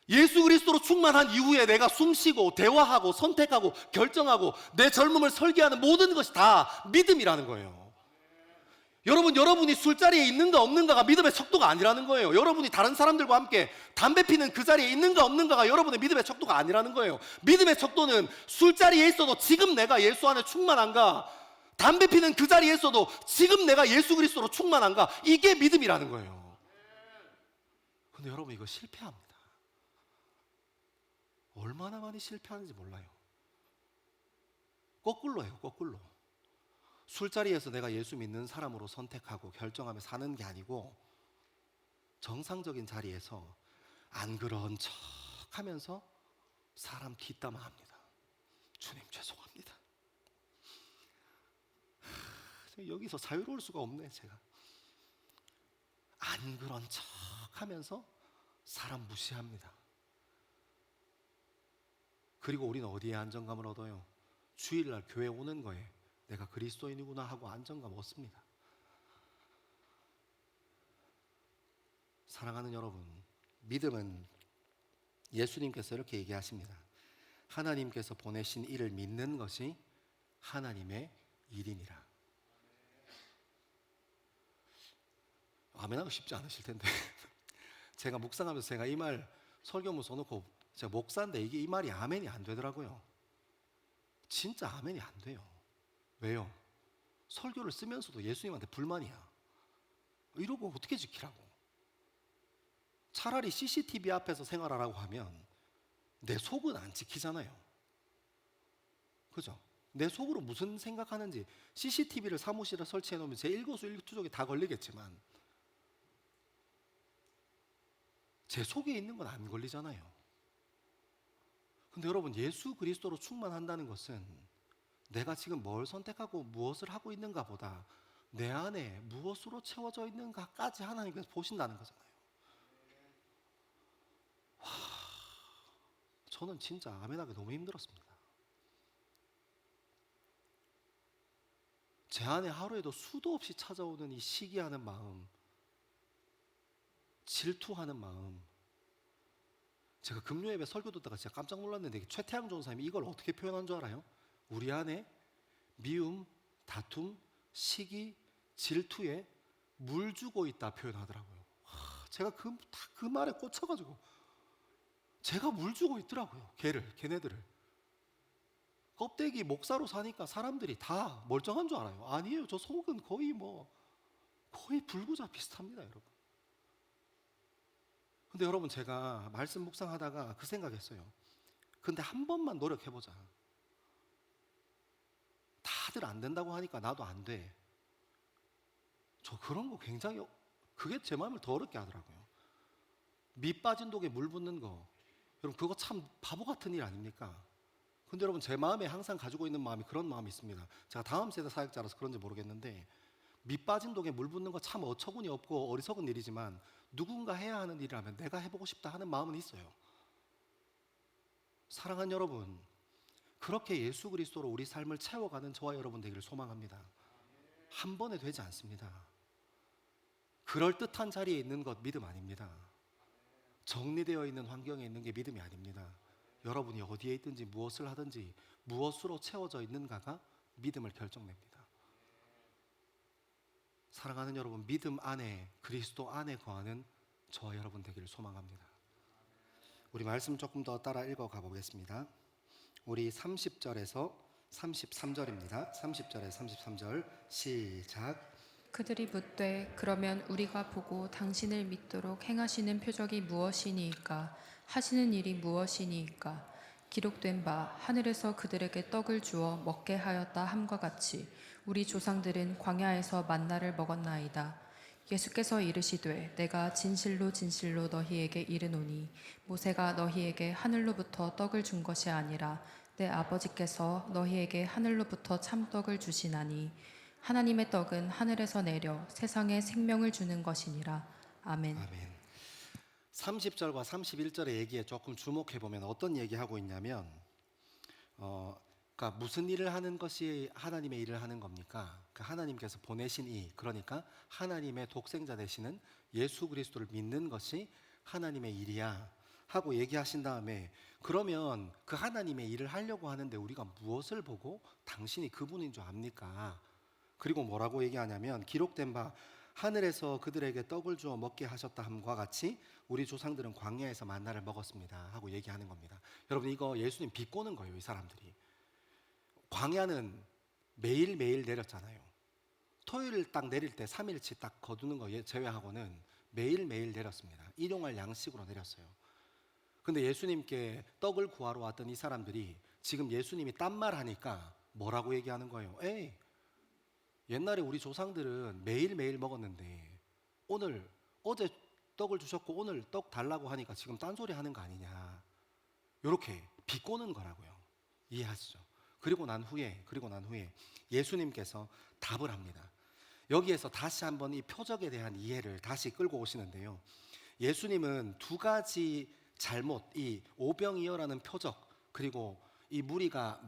예수 그리스도로 충만한 이후에 내가 숨쉬고 대화하고 선택하고 결정하고 내 젊음을 설계하는 모든 것이 다 믿음이라는 거예요. 여러분이 술자리에 있는가 없는가가 믿음의 척도가 아니라는 거예요. 여러분이 다른 사람들과 함께 담배 피는 그 자리에 있는가 없는가가 여러분의 믿음의 척도가 아니라는 거예요. 믿음의 척도는 술자리에 있어도 지금 내가 예수 안에 충만한가, 담배 피는 그 자리에 있어도 지금 내가 예수 그리스도로 충만한가, 이게 믿음이라는 거예요. 근데 여러분 이거 실패합니다. 얼마나 많이 실패하는지 몰라요. 거꾸로예요, 거꾸로. 술자리에서 내가 예수 믿는 사람으로 선택하고 결정하며 사는 게 아니고 정상적인 자리에서 안 그런 척 하면서 사람 뒷담화합니다. 주님 죄송합니다. 여기서 자유로울 수가 없네. 제가 안 그런 척 하면서 사람 무시합니다. 그리고 우리는 어디에 안정감을 얻어요? 주일날 교회 오는 거에 내가 그리스도인이구나 하고 안정감 얻습니다. 사랑하는 여러분, 믿음은 예수님께서 이렇게 얘기하십니다. 하나님께서 보내신 이를 믿는 것이 하나님의 일이니라. 아멘하고 쉽지 않으실 텐데 제가 묵상하면서 제가 이 말 설교문 써놓고 제가 목사인데 이게 이 말이 아멘이 안 되더라고요. 진짜 아멘이 안 돼요. 왜요? 설교를 쓰면서도 예수님한테 불만이야. 이러고 어떻게 지키라고? 차라리 CCTV 앞에서 생활하라고 하면 내 속은 안 지키잖아요. 그죠? 내 속으로 무슨 생각하는지 CCTV를 사무실에 설치해 놓으면 제 일거수일투족이 다 걸리겠지만 제 속에 있는 건 안 걸리잖아요. 근데 여러분, 예수 그리스도로 충만한다는 것은 내가 지금 뭘 선택하고 무엇을 하고 있는가 보다 내 안에 무엇으로 채워져 있는가까지 하나님께서 보신다는 거잖아요. 와, 저는 진짜 아멘하기 너무 힘들었습니다. 제 안에 하루에도 수도 없이 찾아오는 이 시기하는 마음, 질투하는 마음. 제가 금요예배 설교 듣다가 진짜 깜짝 놀랐는데 최태양 전사님이 이걸 어떻게 표현한 줄 알아요? 우리 안에 미움, 다툼, 시기, 질투에 물 주고 있다 표현하더라고요. 제가 그 말에 꽂혀가지고 제가 물 주고 있더라고요. 걔네들을. 껍데기 목사로 사니까 사람들이 다 멀쩡한 줄 알아요. 아니에요. 저 속은 거의 불구자 비슷합니다, 여러분. 근데 여러분, 제가 말씀 묵상하다가 그 생각했어요. 근데 한 번만 노력해보자. 다들 안 된다고 하니까 나도 안 돼. 저 그런 거 굉장히, 그게 제 마음을 더 어렵게 하더라고요. 밑 빠진 독에 물 붓는 거, 여러분 그거 참 바보 같은 일 아닙니까? 근데 여러분, 제 마음에 항상 가지고 있는 마음이 그런 마음이 있습니다. 제가 다음 세대 사역자라서 그런지 모르겠는데 밑 빠진 독에 물 붓는 거 참 어처구니 없고 어리석은 일이지만 누군가 해야 하는 일이라면 내가 해보고 싶다 하는 마음은 있어요. 사랑하는 여러분, 그렇게 예수 그리스도로 우리 삶을 채워가는 저와 여러분 되기를 소망합니다. 한 번에 되지 않습니다. 그럴듯한 자리에 있는 것 믿음 아닙니다. 정리되어 있는 환경에 있는 게 믿음이 아닙니다. 여러분이 어디에 있든지 무엇을 하든지 무엇으로 채워져 있는가가 믿음을 결정냅니다. 사랑하는 여러분, 믿음 안에, 그리스도 안에 거하는 저와 여러분 되기를 소망합니다. 우리 말씀 조금 더 따라 읽어가 보겠습니다. 우리 30절에서 33절입니다. 30절에서 33절 시작. 그들이 묻되 그러면 우리가 보고 당신을 믿도록 행하시는 표적이 무엇이니이까? 하시는 일이 무엇이니이까? 기록된 바 하늘에서 그들에게 떡을 주어 먹게 하였다 함과 같이 우리 조상들은 광야에서 만나를 먹었나이다. 예수께서 이르시되 내가 진실로 진실로 너희에게 이르노니 모세가 너희에게 하늘로부터 떡을 준 것이 아니라 내 아버지께서 너희에게 하늘로부터 참떡을 주시나니 하나님의 떡은 하늘에서 내려 세상에 생명을 주는 것이니라. 아멘. 아멘. 30절과 31절의 얘기에 조금 주목해 보면 어떤 얘기하고 있냐면 그러니까 무슨 일을 하는 것이 하나님의 일을 하는 겁니까? 그러니까 하나님께서 보내신 이, 그러니까 하나님의 독생자 되시는 예수 그리스도를 믿는 것이 하나님의 일이야 하고 얘기하신 다음에 그러면 그 하나님의 일을 하려고 하는데 우리가 무엇을 보고 당신이 그분인 줄 압니까? 그리고 뭐라고 얘기하냐면 기록된 바 하늘에서 그들에게 떡을 주어 먹게 하셨다 함과 같이 우리 조상들은 광야에서 만나를 먹었습니다 하고 얘기하는 겁니다. 여러분 이거 예수님 비꼬는 거예요. 이 사람들이 광야는 매일매일 내렸잖아요. 토요일 딱 내릴 때 3일치 딱 거두는 거 제외하고는 매일매일 내렸습니다. 일용할 양식으로 내렸어요. 근데 예수님께 떡을 구하러 왔던 이 사람들이 지금 예수님이 딴 말 하니까 뭐라고 얘기하는 거예요? 에이, 옛날에 우리 조상들은 매일매일 먹었는데 어제 떡을 주셨고 오늘 떡 달라고 하니까 지금 딴소리 하는 거 아니냐. 이렇게 비꼬는 거라고요. 이해하시죠? 그리고 난 후에 예수님께서 답을 합니다. 여기에서 다시 한번 이 표적에 대한 이해를 다시 끌고 오시는데요. 예수님은 두 가지 잘못, 이 오병이어라는 표적, 그리고 이 무리가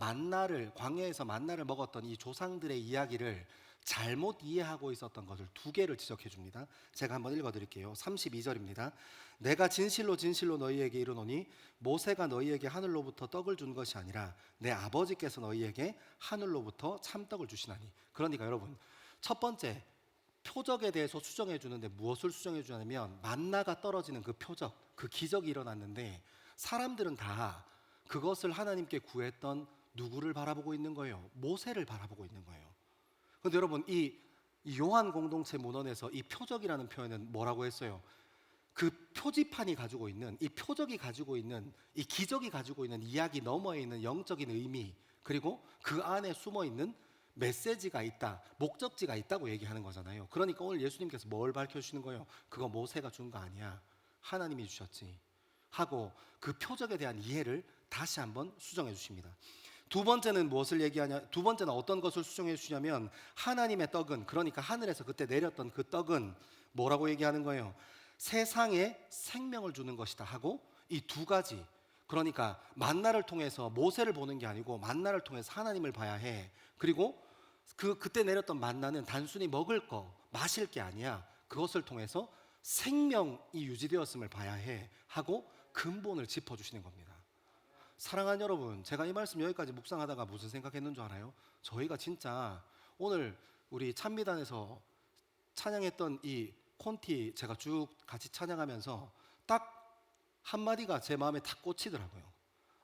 광야에서 만나를 먹었던 이 조상들의 이야기를 잘못 이해하고 있었던 것을 두 개를 지적해 줍니다. 제가 한번 읽어 드릴게요. 32절입니다. 내가 진실로 진실로 너희에게 이르노니 모세가 너희에게 하늘로부터 떡을 준 것이 아니라 내 아버지께서 너희에게 하늘로부터 참떡을 주시나니. 그러니까 여러분, 첫 번째 표적에 대해서 수정해 주는데 무엇을 수정해 주냐면 만나가 떨어지는 그 표적, 그 기적이 일어났는데 사람들은 다 그것을 하나님께 구했던 누구를 바라보고 있는 거예요? 모세를 바라보고 있는 거예요. 그런데 여러분 이 요한 공동체 문헌에서 이 표적이라는 표현은 뭐라고 했어요? 그 표지판이 가지고 있는, 이 표적이 가지고 있는, 이 기적이 가지고 있는 이야기 너머에 있는 영적인 의미, 그리고 그 안에 숨어 있는 메시지가 있다, 목적지가 있다고 얘기하는 거잖아요. 그러니까 오늘 예수님께서 뭘 밝혀주시는 거예요? 그거 모세가 준 거 아니야, 하나님이 주셨지 하고 그 표적에 대한 이해를 다시 한번 수정해 주십니다. 두 번째는 무엇을 얘기하냐? 두 번째는 어떤 것을 수정해 주시냐면 하나님의 떡은, 그러니까 하늘에서 그때 내렸던 그 떡은 뭐라고 얘기하는 거예요? 세상에 생명을 주는 것이다 하고, 이 두 가지, 그러니까 만나를 통해서 모세를 보는 게 아니고 만나를 통해서 하나님을 봐야 해. 그리고 그때 내렸던 만나는 단순히 먹을 거, 마실 게 아니야. 그것을 통해서 생명이 유지되었음을 봐야 해 하고 근본을 짚어주시는 겁니다. 사랑하는 여러분, 제가 이 말씀 여기까지 묵상하다가 무슨 생각했는 줄 알아요? 저희가 진짜 오늘 우리 찬미단에서 찬양했던 이 콘티 제가 쭉 같이 찬양하면서 딱 한마디가 제 마음에 탁 꽂히더라고요.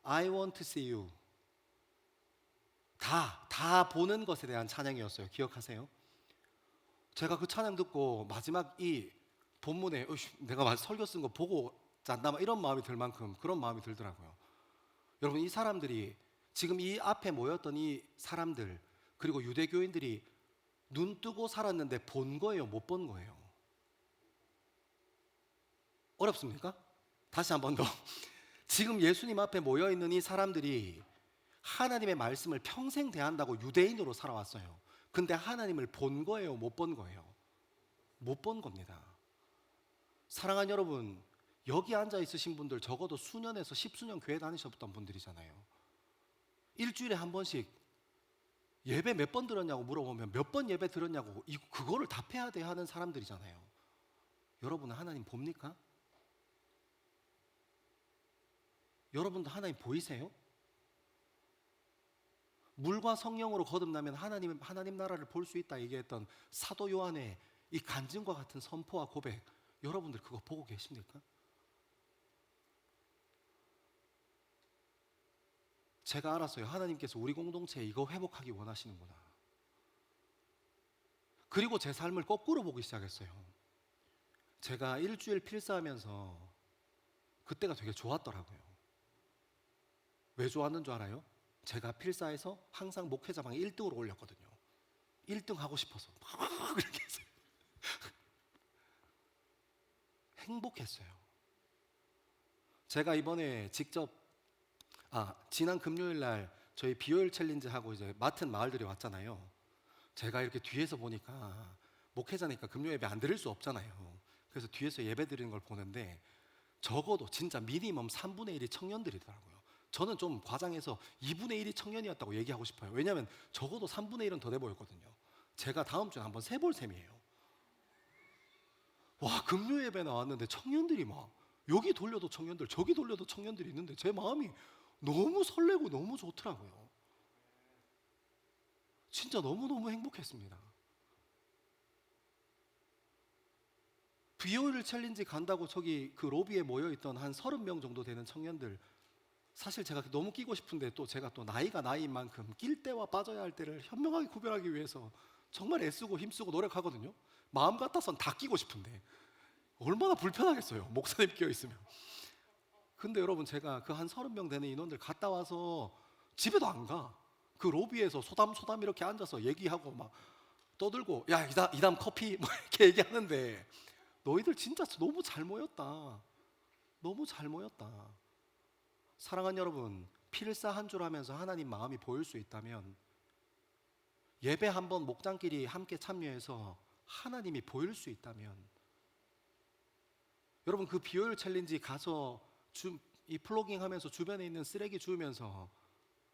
I want to see you. 다 보는 것에 대한 찬양이었어요. 기억하세요? 제가 그 찬양 듣고 마지막 이 본문에 내가 설교 쓴 거 보고 짠다 이런 마음이 들 만큼 그런 마음이 들더라고요. 여러분, 이 사람들이 지금 이 앞에 모였던 이 사람들, 그리고 유대교인들이 눈 뜨고 살았는데 본 거예요, 못 본 거예요? 어렵습니까? 다시 한 번 더. 지금 예수님 앞에 모여있는 이 사람들이 하나님의 말씀을 평생 대한다고 유대인으로 살아왔어요. 근데 하나님을 본 거예요, 못 본 거예요? 못 본 겁니다. 사랑하는 여러분, 여기 앉아 있으신 분들 적어도 수년에서 십수년 교회 다니셨던 분들이잖아요. 일주일에 한 번씩 예배 몇 번 들었냐고 물어보면 몇 번 예배 들었냐고 그거를 답해야 돼 하는 사람들이잖아요. 여러분은 하나님 봅니까? 여러분도 하나님 보이세요? 물과 성령으로 거듭나면 하나님 나라를 볼 수 있다 얘기했던 사도 요한의 이 간증과 같은 선포와 고백, 여러분들 그거 보고 계십니까? 제가 알았어요. 하나님께서 우리 공동체에 이거 회복하기 원하시는구나. 그리고 제 삶을 거꾸로 보기 시작했어요. 제가 일주일 필사하면서 그때가 되게 좋았더라고요. 왜 좋았는 줄 알아요? 제가 필사에서 항상 목회자방에 1등으로 올렸거든요. 1등 하고 싶어서 막 그렇게 했어요. 행복했어요. 제가 이번에 직접 지난 금요일 날 저희 비효율 챌린지 하고 이제 맡은 마을들이 왔잖아요. 제가 이렇게 뒤에서 보니까 목회자니까 금요 예배 안 드릴 수 없잖아요. 그래서 뒤에서 예배 드리는 걸 보는데 적어도 진짜 미니멈 3분의 1이 청년들이더라고요. 저는 좀 과장해서 2분의 1이 청년이었다고 얘기하고 싶어요. 왜냐하면 적어도 3분의 1은 더 돼 보였거든요. 제가 다음 주에 한번 세볼 셈이에요. 와, 금요 예배 나왔는데 청년들이 막 여기 돌려도 청년들, 저기 돌려도 청년들이 있는데 제 마음이 너무 설레고 너무 좋더라고요. 진짜 너무너무 행복했습니다. 비효율 챌린지 간다고 저기 그 로비에 모여있던 한 30명 정도 되는 청년들, 사실 제가 너무 끼고 싶은데 또 제가 또 나이가 나이인 만큼 낄 때와 빠져야 할 때를 현명하게 구별하기 위해서 정말 애쓰고 힘쓰고 노력하거든요. 마음 같아선 다 끼고 싶은데 얼마나 불편하겠어요, 목사님 끼어있으면. 근데 여러분, 제가 그 한 30명 되는 인원들 갔다 와서 집에도 안 가. 그 로비에서 소담소담 이렇게 앉아서 얘기하고 막 떠들고, 야 이담 커피 뭐 이렇게 얘기하는데, 너희들 진짜 너무 잘 모였다, 너무 잘 모였다. 사랑하는 여러분, 필사 한 줄 하면서 하나님 마음이 보일 수 있다면, 예배 한번 목장끼리 함께 참여해서 하나님이 보일 수 있다면, 여러분 그 비효율 챌린지 가서 이 플로깅 하면서 주변에 있는 쓰레기 주우면서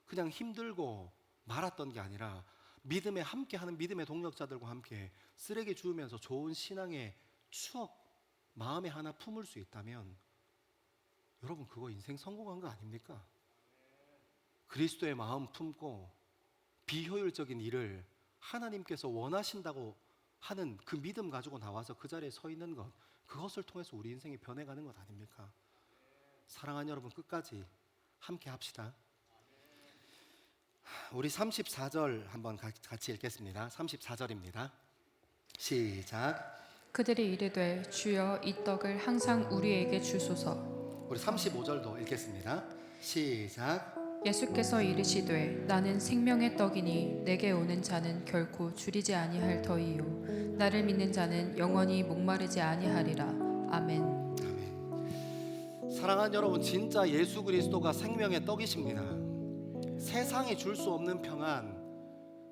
그냥 힘들고 말았던 게 아니라, 믿음에 함께하는 믿음의 동력자들과 함께 쓰레기 주우면서 좋은 신앙의 추억, 마음에 하나 품을 수 있다면, 여러분 그거 인생 성공한 거 아닙니까? 그리스도의 마음 품고 비효율적인 일을 하나님께서 원하신다고 하는 그 믿음 가지고 나와서 그 자리에 서 있는 것, 그것을 통해서 우리 인생이 변해가는 것 아닙니까? 사랑하는 여러분, 끝까지 함께 합시다. 우리 34절 한번 같이 읽겠습니다. 34절입니다. 시작. 그들이 이르되 주여 이 떡을 항상 우리에게 주소서. 우리 35절도 읽겠습니다. 시작. 예수께서 이르시되 나는 생명의 떡이니 내게 오는 자는 결코 줄이지 아니할 터이요 나를 믿는 자는 영원히 목마르지 아니하리라. 아멘. 아멘. 사랑하는 여러분, 진짜 예수 그리스도가 생명의 떡이십니다. 세상이 줄 수 없는 평안,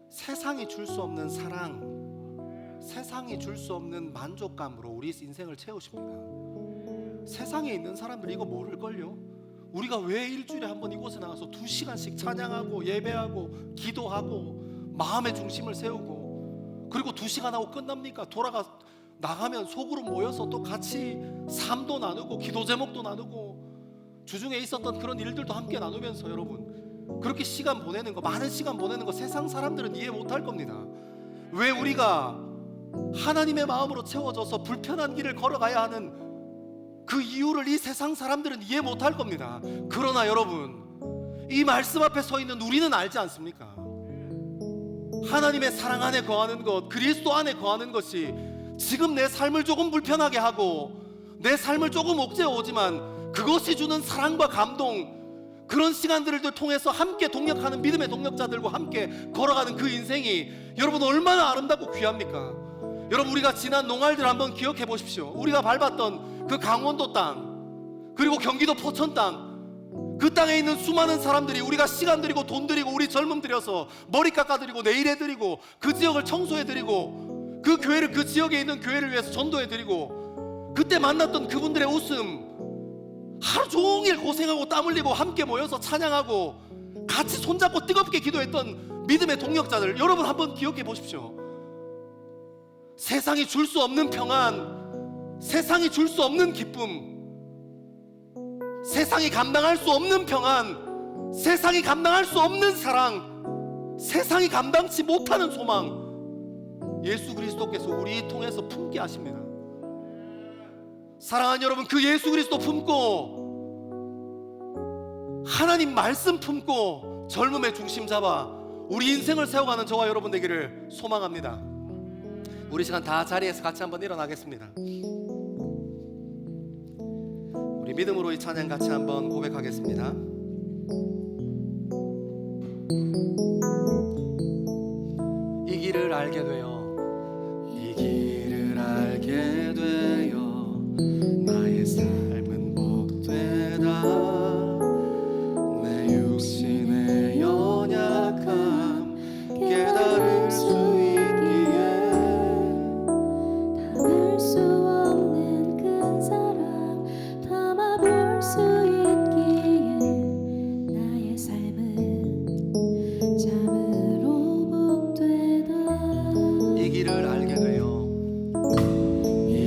세상이 줄 수 없는 사랑, 세상이 줄 수 없는 만족감으로 우리 인생을 채우십니다. 세상에 있는 사람들 이거 모를걸요? 우리가 왜 일주일에 한 번 이곳에 나가서 2시간씩 찬양하고 예배하고 기도하고 마음의 중심을 세우고, 그리고 2시간 하고 끝납니까? 나가면 속으로 모여서 또 같이 삶도 나누고 기도 제목도 나누고 주중에 있었던 그런 일들도 함께 나누면서, 여러분 그렇게 시간 보내는 거, 많은 시간 보내는 거 세상 사람들은 이해 못할 겁니다. 왜 우리가 하나님의 마음으로 채워져서 불편한 길을 걸어가야 하는 그 이유를 이 세상 사람들은 이해 못할 겁니다. 그러나 여러분, 이 말씀 앞에 서 있는 우리는 알지 않습니까? 하나님의 사랑 안에 거하는 것, 그리스도 안에 거하는 것이 지금 내 삶을 조금 불편하게 하고 내 삶을 조금 억제해 오지만, 그것이 주는 사랑과 감동, 그런 시간들을 통해서 함께 동력하는 믿음의 동력자들과 함께 걸어가는 그 인생이 여러분 얼마나 아름답고 귀합니까? 여러분, 우리가 지난 농활들 한번 기억해 보십시오. 우리가 밟았던 그 강원도 땅, 그리고 경기도 포천 땅, 그 땅에 있는 수많은 사람들이 우리가 시간 들이고 돈 들이고 우리 젊음 들여서 머리 깎아드리고 네일 해드리고 그 지역을 청소해드리고 그 교회를, 그 지역에 있는 교회를 위해서 전도해드리고, 그때 만났던 그분들의 웃음, 하루 종일 고생하고 땀 흘리고 함께 모여서 찬양하고 같이 손잡고 뜨겁게 기도했던 믿음의 동력자들, 여러분 한번 기억해 보십시오. 세상이 줄 수 없는 평안, 세상이 줄 수 없는 기쁨, 세상이 감당할 수 없는 평안, 세상이 감당할 수 없는 사랑, 세상이 감당치 못하는 소망, 예수 그리스도께서 우리 통해서 품게 하십니다. 사랑하는 여러분, 그 예수 그리스도 품고 하나님 말씀 품고 젊음의 중심 잡아 우리 인생을 세워가는 저와 여러분 되기를 소망합니다. 우리 시간 다 자리에서 같이 한번 일어나겠습니다. 우리 믿음으로 이 찬양 같이 한번 고백하겠습니다. 이 길을 알게 되어, 이 길을 알게 되어 나의 삶은 복되다. 내 육신의 연약함 깨달을 수 있기에, 담을 수 없는 큰 사랑 담아볼 수 있기에, 나의 삶은 참으로 복되다. 이 길을 알게 되어, 이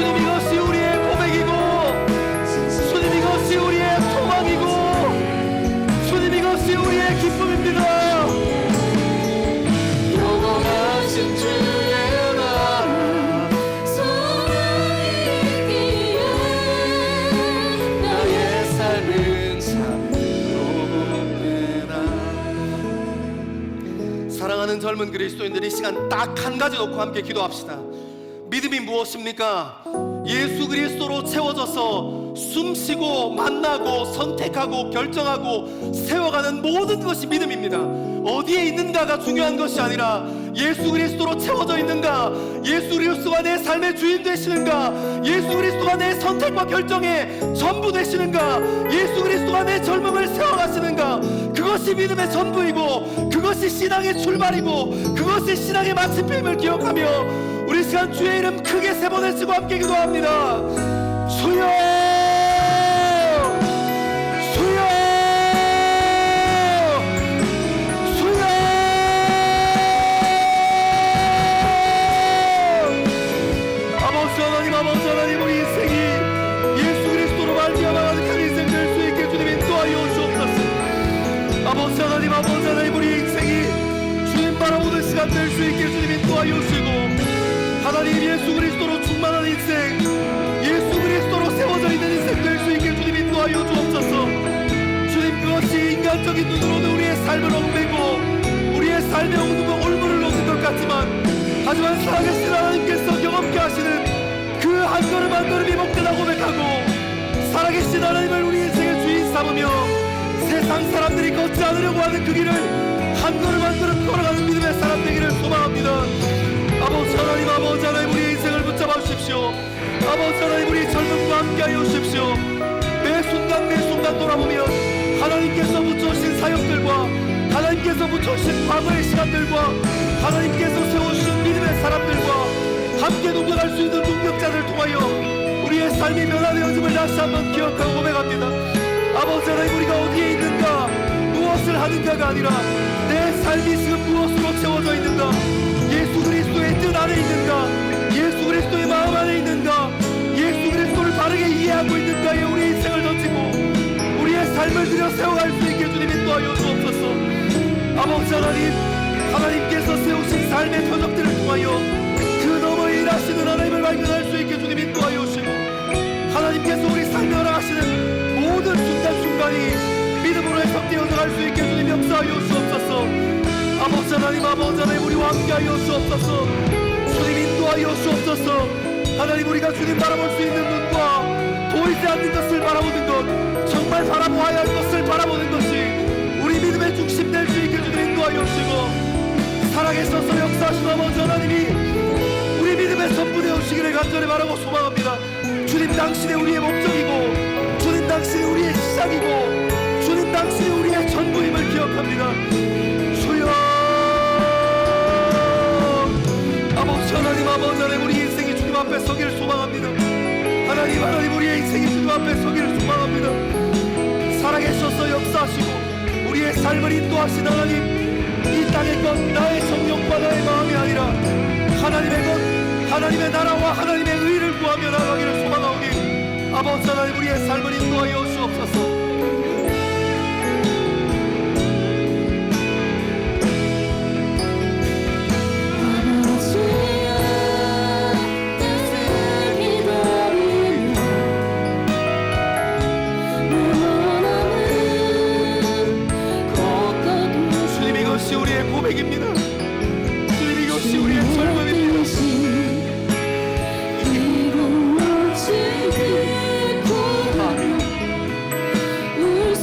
주님 이것이 우리의 고백이고 주님 이것이 우리의 소망이고 주님 이것이 우리의 기쁨입니다. 영원하신 주의 나라 소망이기에 나의 삶은 참으로구나. 사랑하는 젊은 그리스도인들이 이 시간 딱 한 가지 놓고 함께 기도합시다. 믿음이 무엇입니까? 예수 그리스도로 채워져서 숨쉬고 만나고 선택하고 결정하고 세워가는 모든 것이 믿음입니다. 어디에 있는가가 중요한 것이 아니라 예수 그리스도로 채워져 있는가, 예수 그리스도가 내 삶의 주인 되시는가, 예수 그리스도가 내 선택과 결정의 전부 되시는가, 예수 그리스도가 내 젊음을 세워가시는가, 그것이 믿음의 전부이고 그것이 신앙의 출발이고 그것이 신앙의 마침표임을 기억하며 우리 시간 주의 이름 크게 세 번 외치고 함께 기도합니다. 주여 주여 주여. 아버지 하나님 우리 인생이 예수 그리스도로 말미암아 가득한 인생 될 수 있게 주님 인도하여 주옵소서. 아버지 하나님 우리 인생이 주님 바라보는 시간 될 수 있게 주님 인도하여 주시고 하나님 예수 그리스도로 충만한 인생, 예수 그리스도로 세워져 있는 인생 될 수 있게 주님 인도하여 주옵소서. 주님 그것이 인간적인 눈으로는 우리의 삶을 얽매고 우리의 삶의 올무를 놓는 것 같지만 하지만 살아계신 하나님께서 경험케 하시는 그 한 걸음 한 걸음이 복되다 고백하고 살아계신 하나님을 우리 인생의 주인 삼으며 세상 사람들이 걷지 않으려고 하는 그 길을 한 걸음 한 걸음 걸어가는 믿음의 사람 되기를 소망합니다. 아버지 하나님 우리 인생을 붙잡아 주십시오. 아버지 하나님 우리 젊음과 함께하여 주십시오. 매 순간 돌아보면 하나님께서 붙여주신 사역들과 하나님께서 붙여주신 과거의 시간들과 하나님께서 세워주신 믿음의 사람들과 함께 동행할 수 있는 동력자들을 통하여 우리의 삶이 변화되어짐을 다시 한번 기억하고 고백합니다. 아버지 하나님 우리가 어디에 있는가, 무엇을 하는가가 아니라 내 삶이 지금 무엇으로 채워져 있는가, 예수 그리스도의 뜻 안에 있는가, 예수 그리스도의 마음 안에 있는가, 예수 그리스도를 바르게 이해하고 있는가에 우리 인생을 던지고 우리의 삶을 들여 세워갈 수 있게 주님 인도하여 주옵소서. 아버지 하나님께서 세우신 삶의 표적들을 통하여 그 너머에 일하시는 하나님을 발견할 수 있게 주님 인도하여 주시고 하나님께서 우리 삶에 허락하시는 모든 순간순간이 믿음으로 해석되어져 갈 수 있게 주님 역사하여 주옵소서. 아버지 하나님 우리와 함께하여 주옵소서. 주님 인도하여 주옵소서. 하나님 우리가 주님 바라볼 수 있는 눈과 보이지 않는 것을 바라보는 것, 정말 바라보아야 할 것을 바라보는 것이 우리 믿음의 중심 될 수 있게 주님 인도하여 주시고 살아계셔서 역사하신 아버지 하나님이 우리 믿음의 전부 되어주시기를 간절히 바라고 소망합니다. 주님 당신이 우리의 목적이고 주님 당신이 우리의 시작이고 주님 당신이 우리의 전부임을 기억합니다. 주여 아버지 하나님 우리 인생이 주님 앞에 서기를 소망합니다. 하나님 우리의 인생이 주님 앞에 서기를 소망합니다. 살아계셔서 역사하시고 우리의 삶을 인도하신 하나님, 이 땅의 것 나의 성령과 나의 마음이 아니라 하나님의 것, 하나님의 나라와 하나님의 의를 구하며 나아가기를 소망하오니 아버지 하나님 우리의 삶을 인도하여 주옵소서. 우리의 고백입니다. 주님 이것이 우리의 젊음입니다. 이름 못지게 구하며 울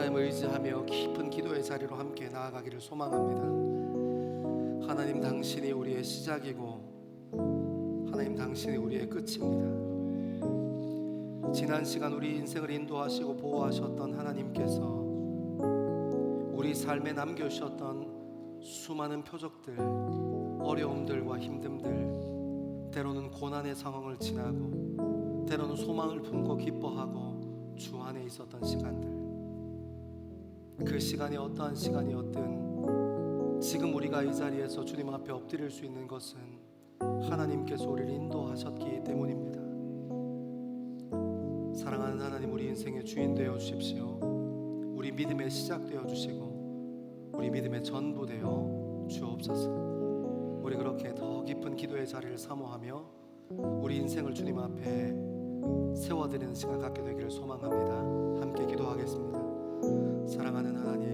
하나님을 의지하며 깊은 기도의 자리로 함께 나아가기를 소망합니다. 하나님 당신이 우리의 시작이고 하나님 당신이 우리의 끝입니다. 지난 시간 우리 인생을 인도하시고 보호하셨던 하나님께서 우리 삶에 남겨주셨던 수많은 표적들, 어려움들과 힘듦들, 때로는 고난의 상황을 지나고 때로는 소망을 품고 기뻐하고 주 안에 있었던 시간들, 그 시간이 어떠한 시간이었든 지금 우리가 이 자리에서 주님 앞에 엎드릴 수 있는 것은 하나님께서 우리를 인도하셨기 때문입니다. 사랑하는 하나님, 우리 인생의 주인 되어 주십시오. 우리 믿음의 시작 되어 주시고 우리 믿음의 전부 되어 주옵소서. 우리 그렇게 더 깊은 기도의 자리를 사모하며 우리 인생을 주님 앞에 세워드리는 시간 갖게 되기를 소망합니다. 함께 기도하겠습니다. 사랑하는 하나님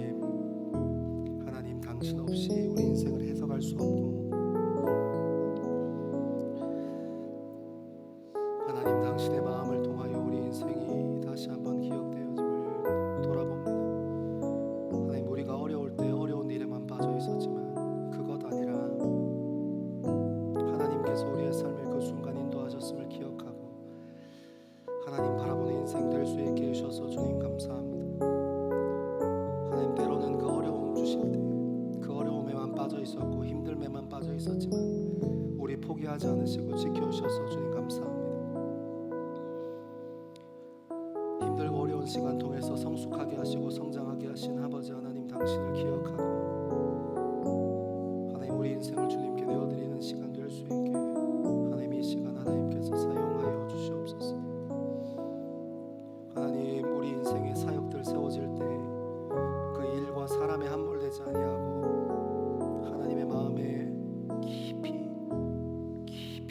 당신 없이 우리 인생을 해석할 수 없고 하나님 당신의 마음을 통하여 우리 인생이 다시 한번 기억되어짐을 돌아봅니다. 하나님, 우리가 어려울 때 어려운 일에만 빠져 있었지만 그것 아니라 하나님께서 우리의 삶을 그 순간 인도하셨음을 기억하고 하나님 바라보는 인생 될 수 있게 해주셔서 주님 감사합니다. 하나님, 때로는 그 어려움 주실 때 그 어려움에만 빠져 있었고 힘듦에만 빠져 있었지만 우리 포기하지 않으시고 지켜주셔서 주님 감사합니다. 힘들고 어려운 시간 통해서 성숙하게 하시고 성장하게 하신 아버지 하나님 당신을 기억하고 하나님, 우리 인생을 주님께 내어드리는 시간 될 수 있게 하나님 이 시간 하나님께서 사용하여 주시옵소서. 하나님, 우리 인생의 사역들 세워질 때 그 일과 사람에 함몰되지 아니하고 하나님의 마음에 깊이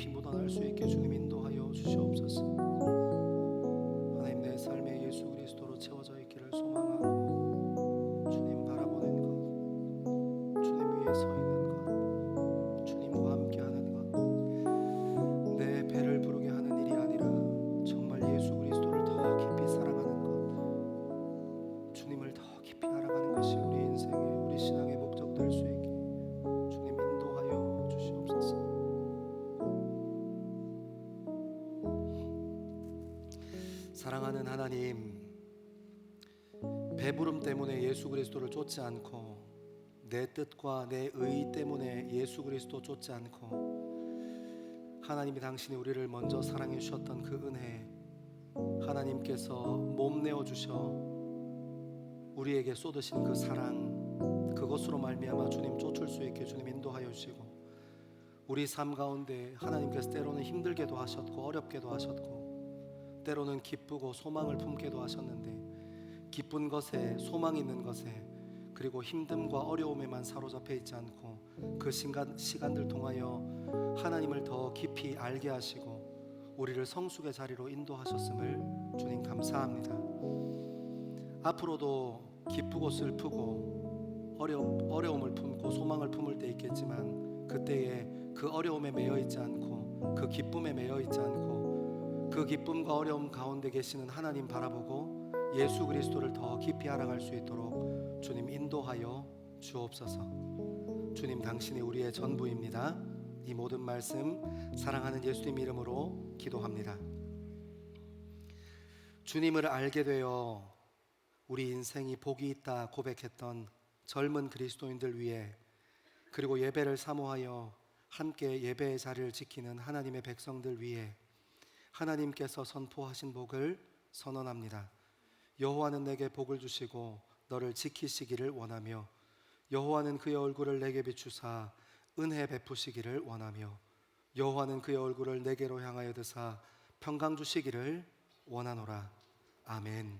묻어날 수 있게 주님 인도하여 주시옵소서. 하나님, 내 삶에 예수 그리스도로 채워져 있기를 소망하고 주님 바라보는 것, 주님 위에 서 있는 것, 주님과 함께하는 것, 내 배를 부르게 하는 일이 아니라 정말 예수 그리스도를 더 깊이 사랑하는 것, 주님을 더 깊이 알아가는 것이 우리 인생의 우리 신앙의 목적 될 수 있게 주님 인도하여 주시옵소서. 사랑하는 하나님, 배부름 때문에 예수 그리스도를 쫓지 않고 내 뜻과 내 의 때문에 예수 그리스도 쫓지 않고 하나님이 당신이 우리를 먼저 사랑해 주셨던 그 은혜, 하나님께서 몸 내어 주셔 우리에게 쏟으신 그 사랑, 그것으로 말미암아 주님 쫓을 수 있게 주님 인도하여 주시고 우리 삶 가운데 하나님께서 때로는 힘들게도 하셨고 어렵게도 하셨고 때로는 기쁘고 소망을 품게도 하셨는데 기쁜 것에 소망 있는 것에 그리고 힘듦과 어려움에만 사로잡혀 있지 않고 그 시간들 통하여 하나님을 더 깊이 알게 하시고 우리를 성숙의 자리로 인도하셨음을 주님 감사합니다. 앞으로도 기쁘고 슬프고 어려움을 품고 소망을 품을 때 있겠지만 그때에 그 어려움에 매여 있지 않고 그 기쁨에 매여 있지 않고 그 기쁨과 어려움 가운데 계시는 하나님 바라보고 예수 그리스도를 더 깊이 알아갈 수 있도록 주님 인도하여 주옵소서. 주님 당신이 우리의 전부입니다. 이 모든 말씀 사랑하는 예수님 이름으로 기도합니다. 주님을 알게 되어 우리 인생이 복이 있다 고백했던 젊은 그리스도인들 위해 그리고 예배를 사모하여 함께 예배의 자리를 지키는 하나님의 백성들 위해 하나님께서 선포하신 복을 선언합니다. 여호와는 내게 복을 주시고 너를 지키시기를 원하며 여호와는 그의 얼굴을 내게 비추사 은혜 베푸시기를 원하며 여호와는 그의 얼굴을 내게로 향하여 드사 평강 주시기를 원하노라. 아멘.